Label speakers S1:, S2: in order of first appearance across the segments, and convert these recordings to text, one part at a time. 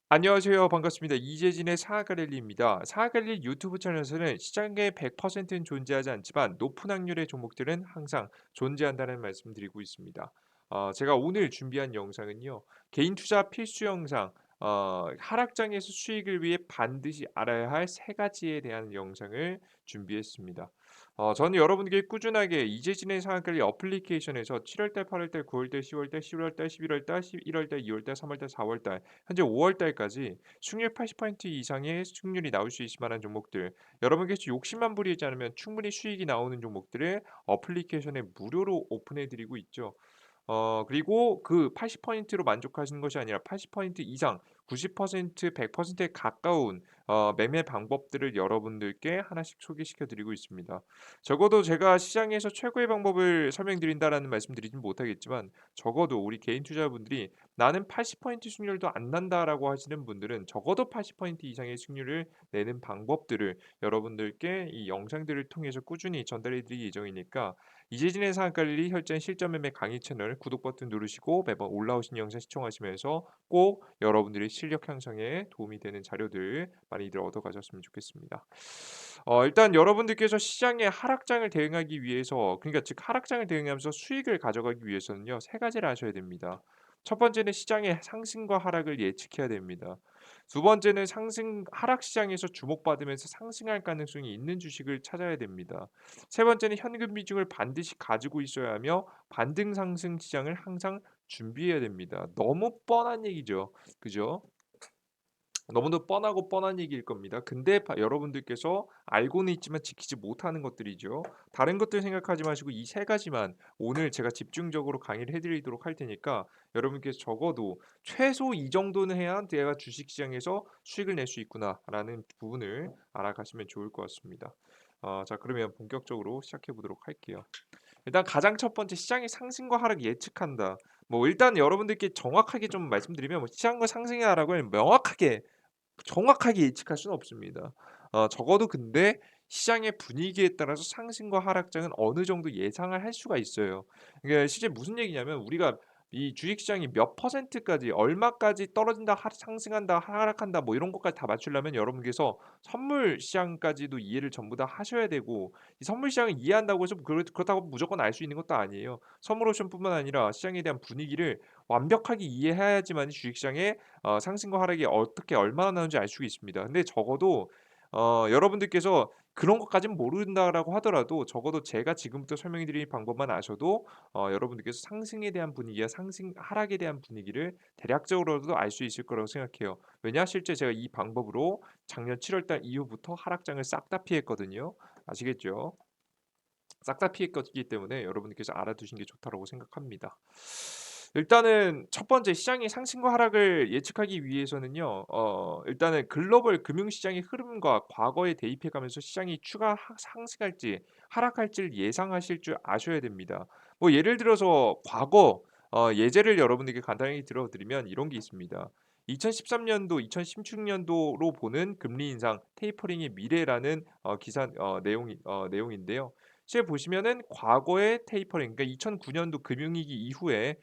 S1: 안녕하세요. 반갑습니다. 이재진의 사하갈릴리입니다. 사하갈릴 유튜브 채널에서는 시장의 100%는 존재하지 않지만 높은 확률의 종목들은 항상 존재한다는 말씀드리고 있습니다. 제가 오늘 준비한 영상은요. 개인 투자 필수 영상, 하락장에서 수익을 위해 반드시 알아야 할 세 가지에 대한 영상을 준비했습니다. 저는 여러분께 꾸준하게 이재진의 사하갈릴 어플리케이션에서 7월달, 8월달, 9월달, 10월달, 11월달, 11월달, 11월달, 2월달, 3월달, 4월달 현재 5월 달까지 수익률 80% 이상의 수익률이 나올 수 있을 만한 종목들, 여러분께서 욕심만 부리지 않으면 충분히 수익이 나오는 종목들을 어플리케이션에 무료로 오픈해 드리고 있죠. 그리고 그 80%로 만족하시는 것이 아니라 80% 이상 90% 100%에 가까운 매매 방법들을 여러분들께 하나씩 소개시켜 드리고 있습니다. 적어도 제가 시장에서 최고의 방법을 설명드린다라는 말씀드리진 못하겠지만, 적어도 우리 개인 투자분들이 "나는 80% 수익률도 안 난다."라고 하시는 분들은 적어도 80% 이상의 수익률을 내는 방법들을 여러분들께 이 영상들을 통해서 꾸준히 전달해 드릴 예정이니까, 이재진의 상한관리 혈전 실전 매매 강의 채널 구독 버튼 누르시고 매번 올라오신 영상 시청하시면서 꼭 여러분들의 실력 향상에 도움이 되는 자료들 많이들 얻어 가셨으면 좋겠습니다. 일단 여러분들께서 시장의 하락장을 대응하기 위해서, 그러니까 즉 하락장을 대응하면서 수익을 가져가기 위해서는요, 세 가지를 하셔야 됩니다. 첫 번째는 시장의 상승과 하락을 예측해야 됩니다. 두 번째는 상승 하락 시장에서 주목받으면서 상승할 가능성이 있는 주식을 찾아야 됩니다. 세 번째는 현금 비중을 반드시 가지고 있어야 하며 반등 상승 시장을 항상 준비해야 됩니다. 너무 뻔한 얘기죠. 그죠? 너무도 뻔하고 뻔한 얘기일 겁니다. 근데 여러분들께서 알고는 있지만 지키지 못하는 것들이죠. 다른 것들 생각하지 마시고 이 세 가지만 오늘 제가 집중적으로 강의를 해 드리도록 할 테니까, 여러분께서 적어도 최소 이 정도는 해야 '내가 주식시장에서 수익을 낼 수 있구나.'라는 부분을 알아가시면 좋을 것 같습니다. 자, 그러면 본격적으로 시작해 보도록 할게요. 일단 가장 첫 번째, 시장의 상승과 하락 예측한다. 뭐 일단 여러분들께 정확하게 좀 말씀드리면, 뭐 시장과 상승의 하락을 명확하게 정확하게 예측할 수는 없습니다. 적어도 근데 시장의 분위기에 따라서 상승과 하락장은 어느 정도 예상을 할 수가 있어요. 이게 실제 무슨 얘기냐면, 우리가 이 주식시장이 몇 퍼센트까지 얼마까지 떨어진다, 상승한다, 하락한다, 뭐 이런 것까지 다 맞추려면 여러분께서 선물 시장까지도 이해를 전부 다 하셔야 되고, 이 선물 시장을 이해한다고 해서 그렇다고 무조건 알 수 있는 것도 아니에요. 선물 옵션뿐만 아니라 시장에 대한 분위기를 완벽하게 이해해야지만 주식시장에 상승과 하락이 어떻게 얼마나 나오는지 알 수 있습니다. 근데 적어도 여러분들께서 그런 것까진 모른다라고 하더라도, 적어도 제가 지금부터 설명해 드릴 방법만 아셔도 여러분들께서 상승에 대한 분위기와 상승 하락에 대한 분위기를 대략적으로도 알 수 있을 거라고 생각해요. 왜냐? 실제 제가 이 방법으로 작년 7월 달 이후부터 하락장을 싹 다 피했거든요. 아시겠죠? 싹 다 피했기 때문에 여러분들께서 알아두시는 게 좋다라고 생각합니다. 일단은 첫 번째, 시장의 상승과 하락을 예측하기 위해서는요. 일단은 글로벌 금융시장의 흐름과 과거에 대입해 가면서 시장이 추가 상승할지 하락할지를 예상하실 줄 아셔야 됩니다. 뭐 예를 들어서 과거 예제를 여러분들께 간단히 들어 드리면 이런 게 있습니다. 2013년도, 2016년도로 보는 금리 인상 테이퍼링의 미래라는 기사 내용인데요. 실제 보시면은 과거의 테이퍼링, 그러니까 2009년도 금융위기 이후에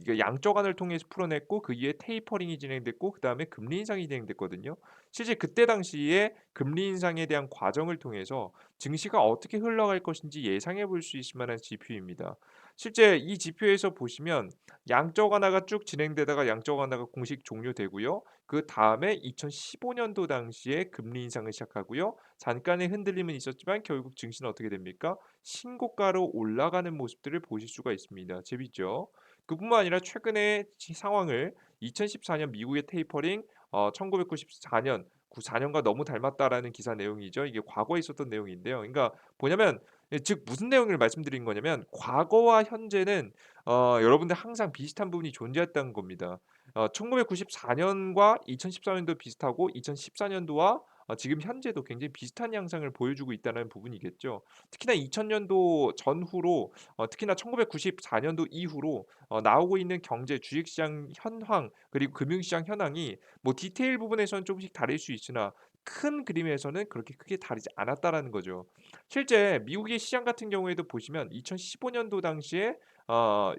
S1: 이게 양적완을 통해서 풀어냈고, 그 이후에 테이퍼링이 진행됐고, 그다음에 금리 인상이 진행됐거든요. 실제 그때 당시에 금리 인상에 대한 과정을 통해서 증시가 어떻게 흘러갈 것인지 예상해 볼 수 있을 만한 지표입니다. 실제 이 지표에서 보시면 양적 완화가 쭉 진행되다가 양적 완화가 공식 종료되고요. 그다음에 2015년도 당시에 금리 인상을 시작하고요. 잠깐의 흔들림은 있었지만 결국 증시는 어떻게 됩니까? 신고가로 올라가는 모습들을 보실 수가 있습니다. 재밌죠? 그뿐만 아니라 최근의 상황을 2014년 미국의 테이퍼링, 1994년 4년과 너무 닮았다라는 기사 내용이죠. 이게 과거에 있었던 내용인데요. 그러니까 뭐냐면, 즉 무슨 내용을 말씀드린 거냐면, 과거와 현재는 여러분들 항상 비슷한 부분이 존재했다는 겁니다. 1994년과 2014년도 비슷하고 2014년도와 지금 현재도 굉장히 비슷한 양상을 보여주고 있다는 부분이겠죠. 특히나 2000년도 전후로, 특히나 1994년도 이후로 나오고 있는 경제 주식시장 현황 그리고 금융시장 현황이 뭐 디테일 부분에서는 조금씩 다를 수 있으나 큰 그림에서는 그렇게 크게 다르지 않았다라는 거죠. 실제 미국의 시장 같은 경우에도 보시면 2015년도 당시에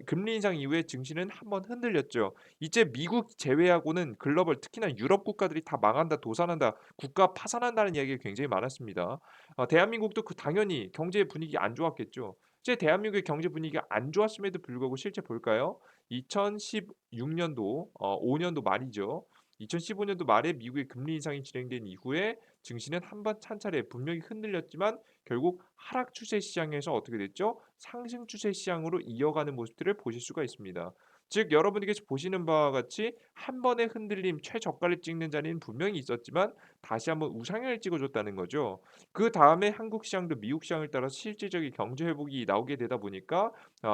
S1: 금리 인상 이후에 증시는 한번 흔들렸죠. 이제 미국 제외하고는 글로벌 특히나 유럽 국가들이 다 망한다, 도산한다, 국가 파산한다는 이야기가 굉장히 많았습니다. 대한민국도 당연히 경제 분위기 안 좋았겠죠. 이제 대한민국의 경제 분위기가 안 좋았음에도 불구하고 실제 볼까요? 2016년도 5년도 말이죠. 2015년도 말에 미국의 금리 인상이 진행된 이후에 증시는 한번 찬차례 분명히 흔들렸지만 결국 하락 추세 시장에서 어떻게 됐죠? 상승 추세 시장으로 이어가는 모습들을 보실 수가 있습니다. 즉 여러분께서 보시는 바와 같이 한 번의 흔들림 최저가를 찍는 자리는 분명히 있었지만 다시 한번 우상향을 찍어줬다는 거죠. 그 다음에 한국 시장도 미국 시장을 따라 실질적인 경제 회복이 나오게 되다 보니까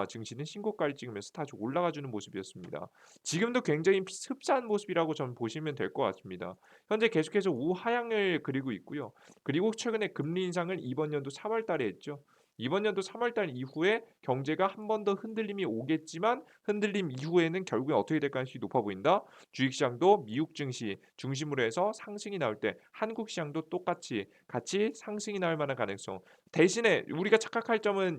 S1: 증시는 신고가를 찍으면서 다시 올라가주는 모습이었습니다. 지금도 굉장히 흡사한 모습이라고 저는 보시면 될 것 같습니다. 현재 계속해서 우하향을 그리고 있고요. 그리고 최근에 금리 인상을 이번 연도 3월 달에 했죠. 이번 연도 3월 달 이후에 경제가 한 번 더 흔들림이 오겠지만 흔들림 이후에는 결국에 어떻게 될 가능성이 높아 보인다. 주식시장도 미국 증시 중심으로 해서 상승이 나올 때 한국 시장도 똑같이 같이 상승이 나올 만한 가능성. 대신에 우리가 착각할 점은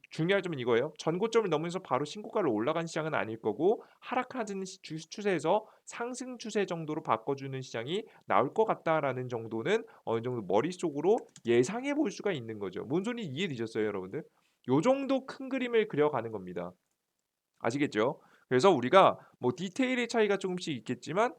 S1: 중요할 점은 이거예요. 전고점을 넘으면서 바로 신고가로 올라간 시장은 아닐 거고 하락하는 추세에서 상승 추세 정도로 바꿔주는 시장이 나올 것 같다라는 정도는 어느 정도 머릿속으로 예상해 볼 수가 있는 거죠. 뭔 소리인지 이해되셨어요, 여러분들? 요 정도 큰 그림을 그려가는 겁니다. 아시겠죠? 그래서 우리가 뭐 디테일의 차이가 조금씩 있겠지만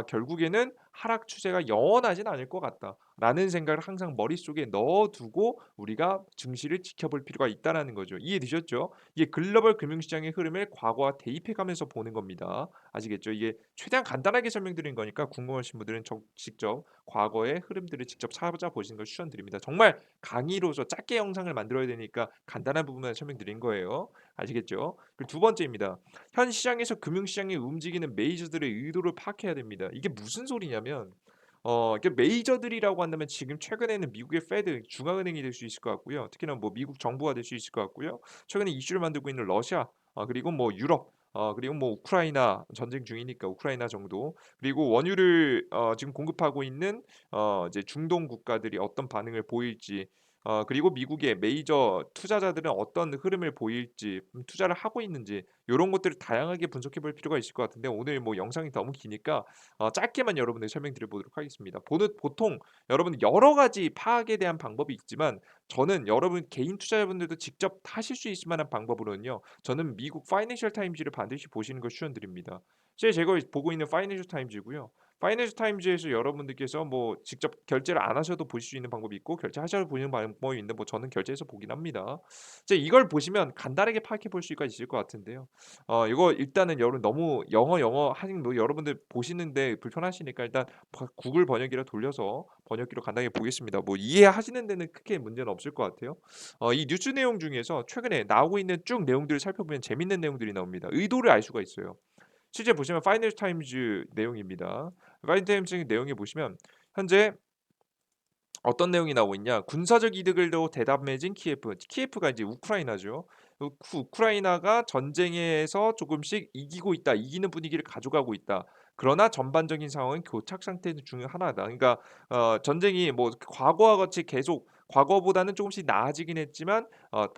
S1: 결국에는 '하락 추세가 영원하진 않을 것 같다.'라는 생각을 항상 머릿속에 넣어 두고 우리가 증시를 지켜볼 필요가 있다라는 거죠. 이해되셨죠? 이게 글로벌 금융시장의 흐름을 과거와 대입해 가면서 보는 겁니다. 아시겠죠? 이게 최대한 간단하게 설명드린 거니까 궁금하신 분들은 직접 과거의 흐름들을 직접 찾아보시는 걸 추천드립니다. 정말 강의로서 짧게 영상을 만들어야 되니까 간단한 부분만 설명드린 거예요. 아시겠죠? 그리고 두 번째입니다. 현 시장에서 금융시장이 움직이는 메이저들의 의도를 파악해야 됩니다. 이게 무슨 소리냐면 이게 메이저들이라고 한다면 지금 최근에는 미국의 페드 중앙은행이 될 수 있을 것 같고요. 특히나 뭐 미국 정부가 될 수 있을 것 같고요. 최근에 이슈를 만들고 있는 러시아 그리고 뭐 유럽 그리고 뭐 우크라이나 전쟁 중이니까 우크라이나 정도 그리고 원유를 지금 공급하고 있는 이제 중동 국가들이 어떤 반응을 보일지 그리고 미국의 메이저 투자자들은 어떤 흐름을 보일지 투자를 하고 있는지 요런 것들을 다양하게 분석해 볼 필요가 있을 것 같은데 오늘 뭐 영상이 너무 기니까 짧게만 여러분에게 설명드려 보도록 하겠습니다. 보통 여러분 여러 가지 파악에 대한 방법이 있지만 저는 여러분 개인 투자자분들도 직접 하실 수 있을 만한 방법으로는요. 저는 미국 파이낸셜 타임즈를 반드시 보시는 걸 추천드립니다. 제가 보고 있는 파이낸셜 타임즈고요. 파이낸셜 타임즈에서 여러분들께서 뭐 직접 결제를 안 하셔도 보실 수 있는 방법이 있고 결제하셔도 보는 방법이 있는데 뭐 저는 결제해서 보긴 합니다. 이제 이걸 보시면 간단하게 파악해 볼 수가 있을 것 같은데요. 이거 일단은 여러분 너무 영어 하는 뭐 여러분들 보시는데 불편하시니까 일단 구글 번역기로 돌려서 번역기로 간단하게 보겠습니다. 뭐 이해하시는 데는 크게 문제는 없을 것 같아요. 이 뉴스 내용 중에서 최근에 나오고 있는 쭉 내용들을 살펴보면 재밌는 내용들이 나옵니다. 의도를 알 수가 있어요. 실제 보시면 파이낸셜 타임즈 내용입니다. 파이낸셜 타임즈 내용에 보시면 현재 어떤 내용이 나오고 있냐? 군사적 이득을 더 대담해진 키예프. 키예프가 이제 우크라이나죠. 우크라이나가 전쟁에서 조금씩 이기고 있다. 이기는 분위기를 가져가고 있다. 그러나 전반적인 상황은 교착 상태 중 하나다. 그러니까 전쟁이 뭐 과거와 같이 계속 과거보다는 조금씩 나아지긴 했지만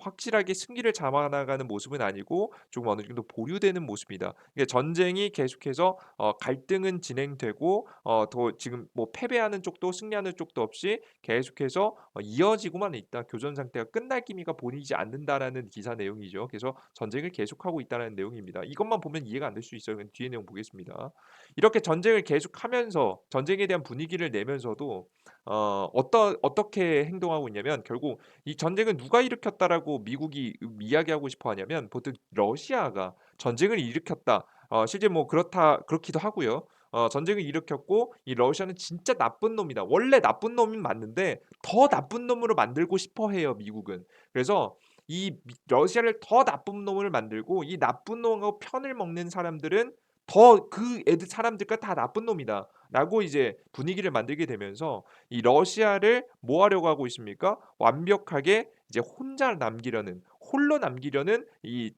S1: 확실하게 승기를 잡아나가는 모습은 아니고 조금 어느 정도 보류되는 모습이다. 이게 전쟁이 계속해서 갈등은 진행되고 더 지금 뭐 패배하는 쪽도 승리하는 쪽도 없이 계속해서 이어지고만 있다. 교전 상태가 끝날 기미가 보이지 않는다라는 기사 내용이죠. 그래서 전쟁을 계속하고 있다는 내용입니다. 이것만 보면 이해가 안 될 수 있어요. 뒤에 내용 보겠습니다. 이렇게 전쟁을 계속하면서 전쟁에 대한 분위기를 내면서도 어떻게 행동하고 있냐면 결국 이 전쟁을 누가 일으켰다라고 미국이 이야기하고 싶어 하냐면 보통 러시아가 전쟁을 일으켰다. 실제 뭐 그렇기도 하고요. 전쟁을 일으켰고 이 러시아는 진짜 나쁜 놈이다. 원래 나쁜 놈은 맞는데 더 나쁜 놈으로 만들고 싶어 해요, 미국은. 그래서 러시아를 더 나쁜 놈을 만들고 이 나쁜 놈하고 편을 먹는 사람들은 더 그 애들 사람들과 다 나쁜 놈이다라고 이제 분위기를 만들게 되면서 이 러시아를 뭐 하려고 하고 있습니까? 완벽하게 이제 홀로 남기려는 이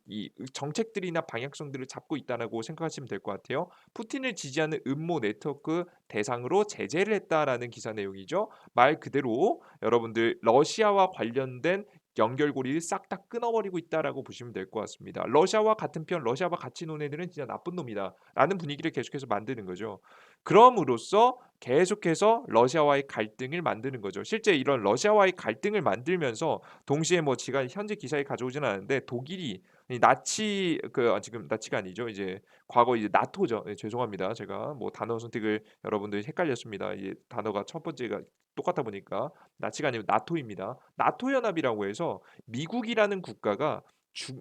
S1: 정책들이나 방향성들을 잡고 있다라고 생각하시면 될 것 같아요. 푸틴을 지지하는 음모 네트워크 대상으로 제재를 했다라는 기사 내용이죠. 말 그대로 여러분들 러시아와 관련된 연결고리를 싹 다 끊어버리고 있다라고 보시면 될 것 같습니다. 러시아와 같은 편, 러시아와 같이 논 애들은 진짜 나쁜 놈이다라는 분위기를 계속해서 만드는 거죠. 그럼으로써 계속해서 러시아와의 갈등을 만드는 거죠. 실제 이런 러시아와의 갈등을 만들면서 동시에 뭐 제가 현재 기사에 가져오지는 않았는데 독일이 이 나치 지금 나치가 아니죠. 이제 과거 이제 나토죠. 예, 죄송합니다. 제가 뭐 단어 선택을 여러분들이 헷갈렸습니다. 이 단어가 첫 번째가 똑같아 보니까 나치가 아니고 나토입니다. 나토 연합이라고 해서 미국이라는 국가가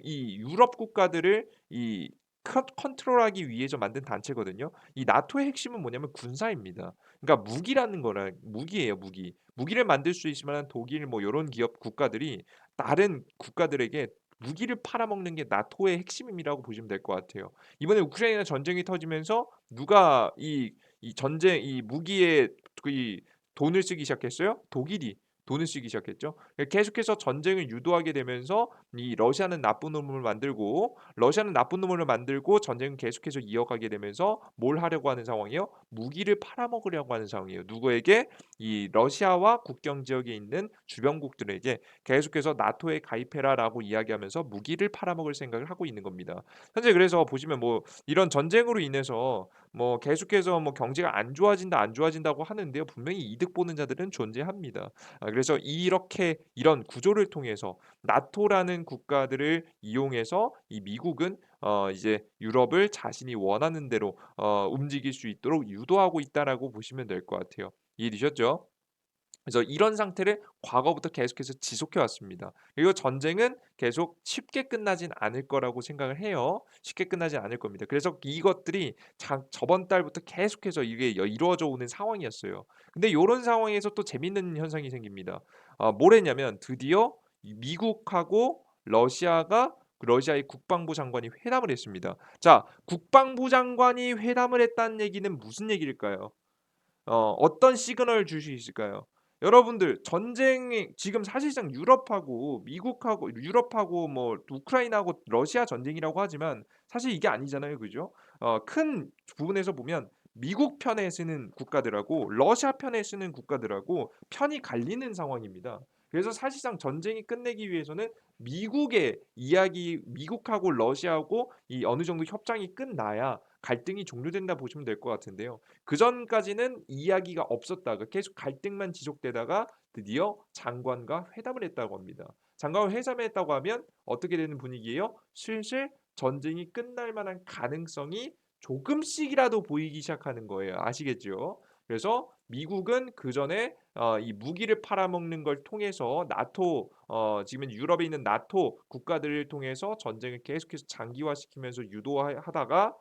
S1: 이 유럽 국가들을 이 컨트롤하기 위해서 만든 단체거든요. 이 나토의 핵심은 뭐냐면 군사입니다. 그러니까 무기라는 거라 무기예요, 무기. 무기를 만들 수 있을 만한 독일 뭐 요런 기업 국가들이 다른 국가들에게 무기를 팔아먹는 게 나토의 핵심이라고 보시면 될 것 같아요. 이번에 우크라이나 전쟁이 터지면서 누가 이 전쟁 이 무기에 이 돈을 쓰기 시작했어요? 독일이 돈을 쓰기 시작했죠. 계속해서 전쟁을 유도하게 되면서 이 러시아는 나쁜 놈을 만들고 러시아는 나쁜 놈을 만들고 전쟁은 계속해서 이어가게 되면서 뭘 하려고 하는 상황이에요? 무기를 팔아먹으려고 하는 상황이에요. 누구에게? 이 러시아와 국경 지역에 있는 주변국들에게 계속해서 나토에 가입해라라고 이야기하면서 무기를 팔아먹을 생각을 하고 있는 겁니다. 현재 그래서 보시면 뭐 이런 전쟁으로 인해서 뭐 계속해서 뭐 경제가 안 좋아진다, 안 좋아진다고 하는데요. 분명히 이득 보는 자들은 존재합니다. 그래서 이렇게 이런 구조를 통해서 나토라는 국가들을 이용해서 이 미국은 이제 유럽을 자신이 원하는 대로 움직일 수 있도록 유도하고 있다라고 보시면 될 것 같아요. 이해되셨죠? 그래서 이런 상태를 과거부터 계속해서 지속해 왔습니다. 그리고 전쟁은 계속 쉽게 끝나진 않을 거라고 생각을 해요. 쉽게 끝나진 않을 겁니다. 그래서 이것들이 저번 달부터 계속해서 이게 이루어져 오는 상황이었어요. 근데 요런 상황에서 또 재밌는 현상이 생깁니다. 뭘 했냐면 드디어 이 미국하고 러시아의 국방부 장관이 회담을 했습니다. 자, 국방부 장관이 회담을 했다는 얘기는 무슨 얘기일까요? 어떤 시그널을 줄 수 있을까요? 여러분들 전쟁이 지금 사실상 유럽하고 뭐 우크라이나하고 러시아 전쟁이라고 하지만 사실 이게 아니잖아요. 그죠? 큰 부분에서 보면 미국 편에 쓰는 국가들하고 러시아 편에 쓰는 국가들하고 편이 갈리는 상황입니다. 그래서 사실상 전쟁이 끝내기 위해서는 미국하고 러시아하고 이 어느 정도 협상이 끝나야 갈등이 종료된다 보시면 될 것 같은데요. 그전까지는 이야기가 없었다가 계속 갈등만 지속되다가 드디어 장관과 회담을 했다고 합니다. 장관과 회담을 했다고 하면 어떻게 되는 분위기예요? 슬슬 전쟁이 끝날 만한 가능성이 조금씩이라도 보이기 시작하는 거예요. 아시겠죠? 그래서 미국은 그전에 이 무기를 팔아먹는 걸 통해서 지금 유럽에 있는 나토 국가들을 통해서 전쟁을 계속해서 장기화시키면서 유도하다가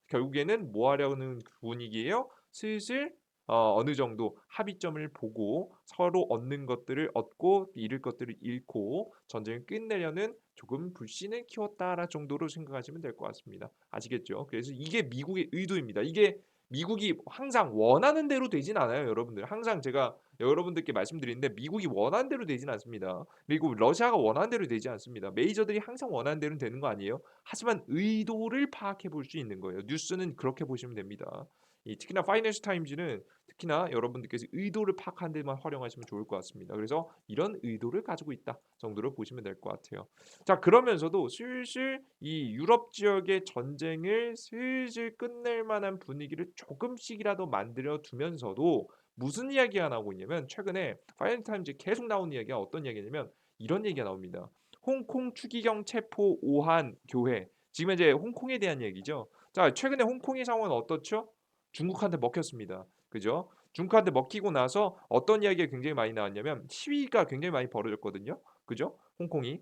S1: 결국에는 뭐 하려는 분위기예요? 슬슬 어느 정도 합의점을 보고 서로 얻는 것들을 얻고 잃을 것들을 잃고 전쟁을 끝내려는 조금 불신을 키웠다라 정도로 생각하시면 될 것 같습니다. 아시겠죠? 그래서 이게 미국의 의도입니다. 이게 미국이 항상 원하는 대로 되진 않아요, 여러분들. 항상 제가 여러분들께 말씀드리는데 미국이 원하는 대로 되진 않습니다. 그리고 러시아가 원하는 대로 되지 않습니다. 메이저들이 항상 원하는 대로 되는 거 아니에요? 하지만 의도를 파악해 볼 수 있는 거예요. 뉴스는 그렇게 보시면 됩니다. 특히나 파이낸셜 타임즈는 특히나 여러분들께서 의도를 파악하는 데만 활용하시면 좋을 것 같습니다. 그래서 이런 의도를 가지고 있다 정도로 보시면 될 것 같아요. 자, 그러면서도 슬슬 이 유럽 지역의 전쟁을 슬슬 끝낼 만한 분위기를 조금씩이라도 만들어 두면서도 무슨 이야기가 나오고 있냐면 최근에 파이낸셜 타임즈에 계속 나오는 이야기가 어떤 이야기냐면 이런 얘기가 나옵니다. 홍콩 추기경 체포 오한 교회. 지금 이제 홍콩에 대한 얘기죠. 자, 최근에 홍콩의 상황은 어떻죠? 중국한테 먹혔습니다. 그죠? 중국한테 먹히고 나서 어떤 이야기가 굉장히 많이 나왔냐면 시위가 굉장히 많이 벌어졌거든요. 그죠? 홍콩이.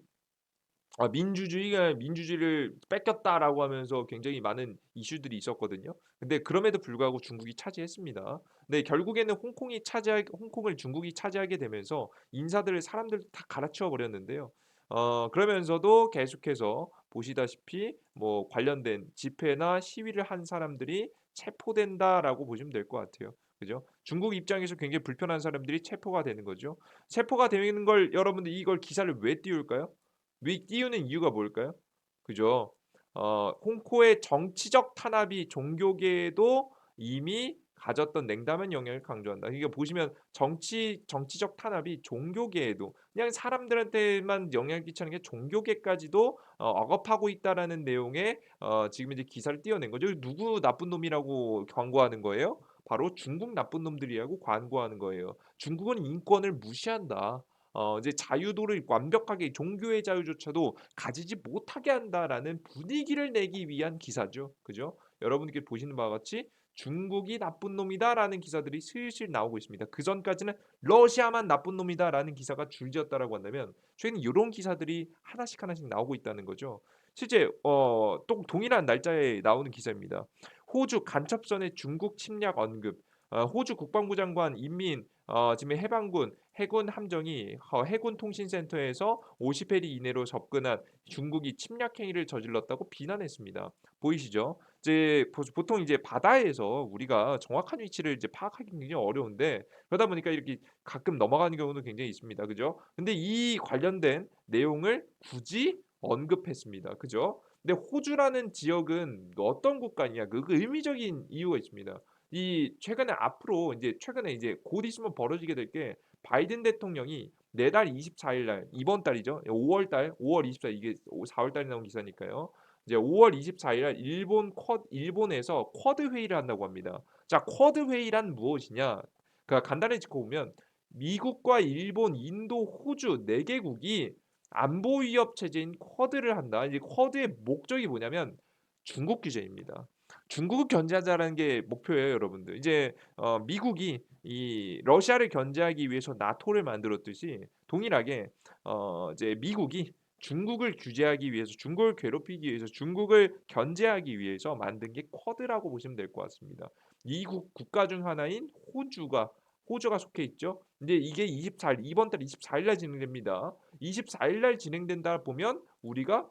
S1: 민주주의를 뺏겼다라고 하면서 굉장히 많은 이슈들이 있었거든요. 근데 그럼에도 불구하고 중국이 차지했습니다. 근데 결국에는 홍콩을 중국이 차지하게 되면서 사람들 다 갈아치워 버렸는데요. 그러면서도 계속해서 보시다시피 뭐 관련된 집회나 시위를 한 사람들이 체포된다라고 보시면 될 것 같아요. 그죠? 중국 입장에서 굉장히 불편한 사람들이 체포가 되는 거죠. 체포가 되는 걸 여러분들 이걸 기사를 왜 띄울까요? 띄우는 이유가 뭘까요? 그죠? 홍코의 정치적 탄압이 종교계에도 이미 가졌던 냉담한 영향을 강조한다. 이게 보시면 정치적 탄압이 종교계에도 그냥 사람들한테만 영향을 끼치는 게 종교계까지도 억압하고 있다라는 내용의 지금 이제 기사를 띄어낸 거죠. 누구 나쁜 놈이라고 광고하는 거예요? 바로 중국 나쁜 놈들이라고 광고하는 거예요. 중국은 인권을 무시한다. 이제 자유도를 완벽하게 종교의 자유조차도 가지지 못하게 한다라는 분위기를 내기 위한 기사죠. 그죠? 여러분께 보시는 바와 같이 "중국이 나쁜 놈이다."라는 기사들이 슬슬 나오고 있습니다. 그전까지는 "러시아만 나쁜 놈이다."라는 기사가 줄지었다라고 한다면 최근 요런 기사들이 하나씩 하나씩 나오고 있다는 거죠. 실제 또 동일한 날짜에 나오는 기사입니다. 호주 간첩선의 중국 침략 언급. 호주 국방부 장관 인민 지금 해군 함정이 해군 통신센터에서 50 해리 이내로 접근한 중국이 침략 행위를 저질렀다고 비난했습니다. 보이시죠? 이제 보통 이제 바다에서 우리가 정확한 위치를 이제 파악하기 굉장히 어려운데 그러다 보니까 이렇게 가끔 넘어가는 경우도 굉장히 있습니다. 그죠? 근데 이 관련된 내용을 굳이 언급했습니다. 그죠? 근데 호주라는 지역은 어떤 국가냐 그 의미적인 이유가 있습니다. 이 최근에 이제 곧 있으면 벌어지게 될 게 바이든 대통령이 내달 24일 날 이번 달이죠. 5월 24일 이게 4월 달에 나온 기사니까요. 이제 5월 24일 날 일본에서 쿼드 회의를 한다고 합니다. 자, 쿼드 회의란 무엇이냐? 그러니까 간단히 짚고 보면 미국과 일본, 인도, 호주 4 개국이 안보 위협 체제인 쿼드를 한다. 이제 쿼드의 목적이 뭐냐면 중국 규제입니다. 중국을 견제하자라는 게 목표예요, 여러분들. 이제 미국이 이 러시아를 견제하기 위해서 나토를 만들었듯이 동일하게 이제 미국이 중국을 규제하기 위해서 중국을 괴롭히기 위해서 중국을 견제하기 위해서 만든 게 쿼드라고 보시면 될 것 같습니다. 이국 국가 중 하나인 호주가 속해 있죠. 근데 이게 24일 이번 달 24일 날 진행됩니다. 24일 날 진행된다 보면 우리가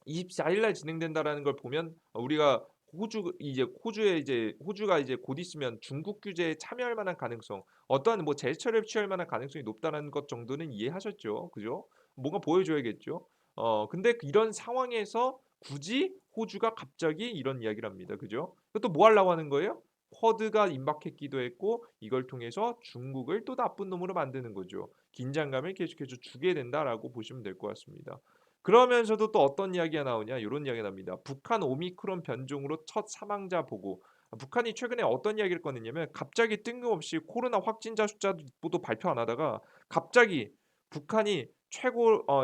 S1: 24일 날 진행된다라는 걸 보면 우리가 호주가 이제 곧 있으면 중국 규제에 참여할 만한 가능성, 어떠한 뭐 제스처를 취할 만한 가능성이 높다라는 것 정도는 이해하셨죠. 그죠? 뭔가 보여줘야겠죠. 근데 이런 상황에서 굳이 호주가 갑자기 이런 이야기를 합니다. 그죠? 그것도 뭐 하려고 하는 거예요? 쿼드가 임박했기도 했고 이걸 통해서 중국을 또 나쁜 놈으로 만드는 거죠. 긴장감을 계속해서 주게 된다라고 보시면 될 것 같습니다. 그러면서도 또 어떤 이야기가 나오냐 요런 이야기가 납니다. 북한 오미크론 변종으로 첫 사망자 보고. 북한이 최근에 어떤 이야기를 꺼냈냐면 갑자기 뜬금없이 코로나 확진자 숫자도 발표 안 하다가 갑자기 북한이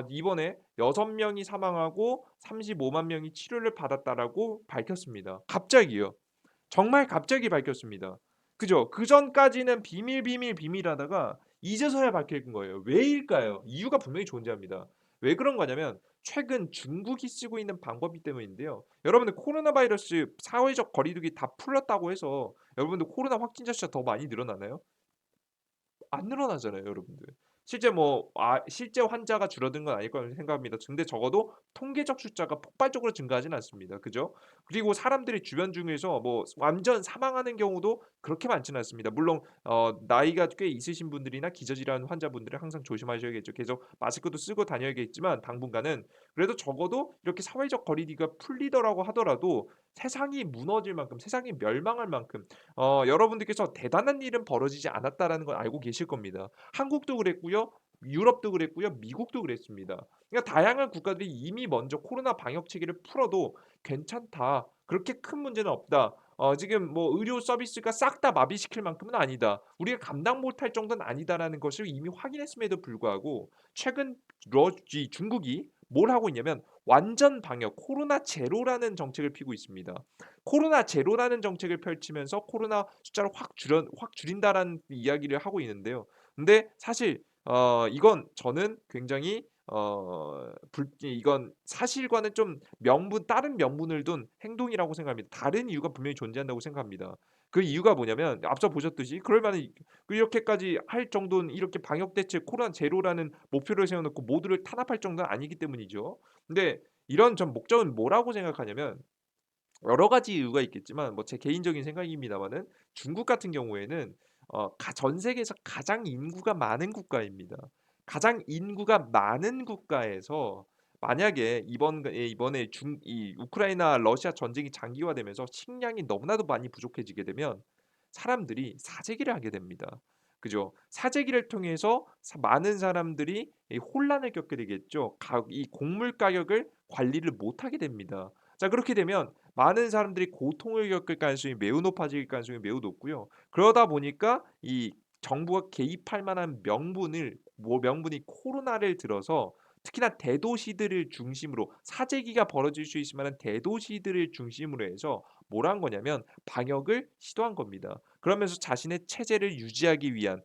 S1: 이번에 6 명이 사망하고 35만 명이 치료를 받았다라고 밝혔습니다. 갑자기요. 정말 갑자기 밝혔습니다. 그죠? 그전까지는 비밀하다가 이제서야 밝힌 거예요. 왜일까요? 이유가 분명히 존재합니다. 왜 그런 거냐면 최근 중국이 쓰고 있는 방법이기 때문인데요. 여러분들 코로나 바이러스 사회적 거리두기 다 풀렸다고 해서 여러분들 코로나 확진자 수가 더 많이 늘어나나요? 안 늘어나잖아요, 여러분들. 실제 환자가 줄어든 건 아닐 거라고 생각합니다. 근데 적어도 통계적 숫자가 폭발적으로 증가하진 않습니다. 그죠? 그리고 사람들이 주변 중에서 뭐 완전 사망하는 경우도 그렇게 많지는 않습니다. 물론 나이가 꽤 있으신 분들이나 기저질환 환자분들은 항상 조심하셔야겠죠. 계속 마스크도 쓰고 다녀야겠지만 당분간은 그래도 적어도 이렇게 사회적 거리두기가 풀리더라고 하더라도 세상이 무너질 만큼, 세상이 멸망할 만큼 여러분들께서 대단한 일은 벌어지지 않았다라는 걸 알고 계실 겁니다. 한국도 그랬고요. 유럽도 그랬고요. 미국도 그랬습니다. 그러니까 다양한 국가들이 이미 먼저 코로나 방역 체계를 풀어도 "괜찮다. 그렇게 큰 문제는 없다. 지금 뭐 의료 서비스가 싹 다 마비시킬 만큼은 아니다. 우리가 감당 못할 정도는 아니다."라는 것을 이미 확인했음에도 불구하고 최근 중국이 뭘 하고 있냐면 완전 방역 코로나 제로라는 정책을 피고 있습니다. 코로나 제로라는 정책을 펼치면서 코로나 숫자를 확 줄인다라는 이야기를 하고 있는데요. 근데 사실 이건 저는 굉장히 이건 사실과는 좀 다른 명분을 둔 행동이라고 생각합니다. 다른 이유가 분명히 존재한다고 생각합니다. 그 이유가 뭐냐면 앞서 보셨듯이 그럴 만한 이렇게까지 할 정도는 이렇게 방역 대책 코로나 제로라는 목표를 세워 놓고 모두를 탄압할 정도는 아니기 때문이죠. 근데 이런 전 목적은 뭐라고 생각하냐면 여러 가지 이유가 있겠지만 뭐 제 개인적인 생각입니다마는 중국 같은 경우에는 전 세계에서 가장 인구가 많은 국가입니다. 가장 인구가 많은 국가에서 만약에 이번에 이 우크라이나 러시아 전쟁이 장기화되면서 식량이 너무나도 많이 부족해지게 되면 사람들이 사재기를 하게 됩니다. 그죠? 사재기를 통해서 많은 사람들이 이 혼란을 겪게 되겠죠. 이 곡물 가격을 관리를 못하게 됩니다. 자, 그렇게 되면 많은 사람들이 고통을 겪을 가능성이 매우 높아질 가능성이 매우 높고요. 그러다 보니까 이 정부가 개입할 만한 명분이 코로나를 들어서 특히나 대도시들을 중심으로 사재기가 벌어질 수 있을 만한 대도시들을 중심으로 해서 뭘 한 거냐면 방역을 시도한 겁니다. 그러면서 자신의 체제를 유지하기 위한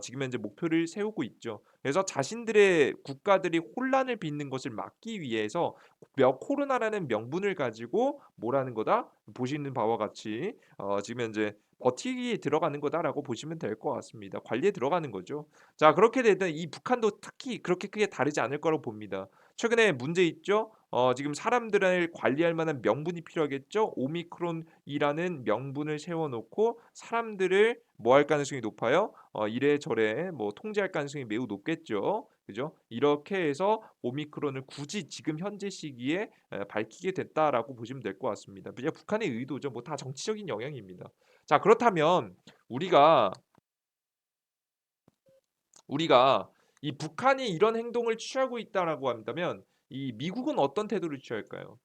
S1: 지금 현재 목표를 세우고 있죠. 그래서 자신들의 국가들이 혼란을 빚는 것을 막기 위해서 코로나라는 명분을 가지고 뭘 하는 거다? 보시는 바와 같이 지금 현재 버티기에 들어가는 거다라고 보시면 될 것 같습니다. 관리에 들어가는 거죠. 자, 그렇게 되면 이 북한도 특히 그렇게 크게 다르지 않을 거라고 봅니다. 최근에 문제 있죠. 지금 사람들을 관리할 만한 명분이 필요하겠죠. 오미크론이라는 명분을 세워 놓고 사람들을 뭐 할 가능성이 높아요? 이래저래 뭐 통제할 가능성이 매우 높겠죠. 그죠? 이렇게 해서 오미크론을 굳이 지금 현재 시기에 밝히게 됐다라고 보시면 될 것 같습니다. 그냥 북한의 의도죠. 뭐 다 정치적인 영향입니다. 자, 그렇다면 우리가 우리가 이 북한이 이런 행동을 취하고 있다라고 한다면 이 미국은 어떤 태도를 취할까요?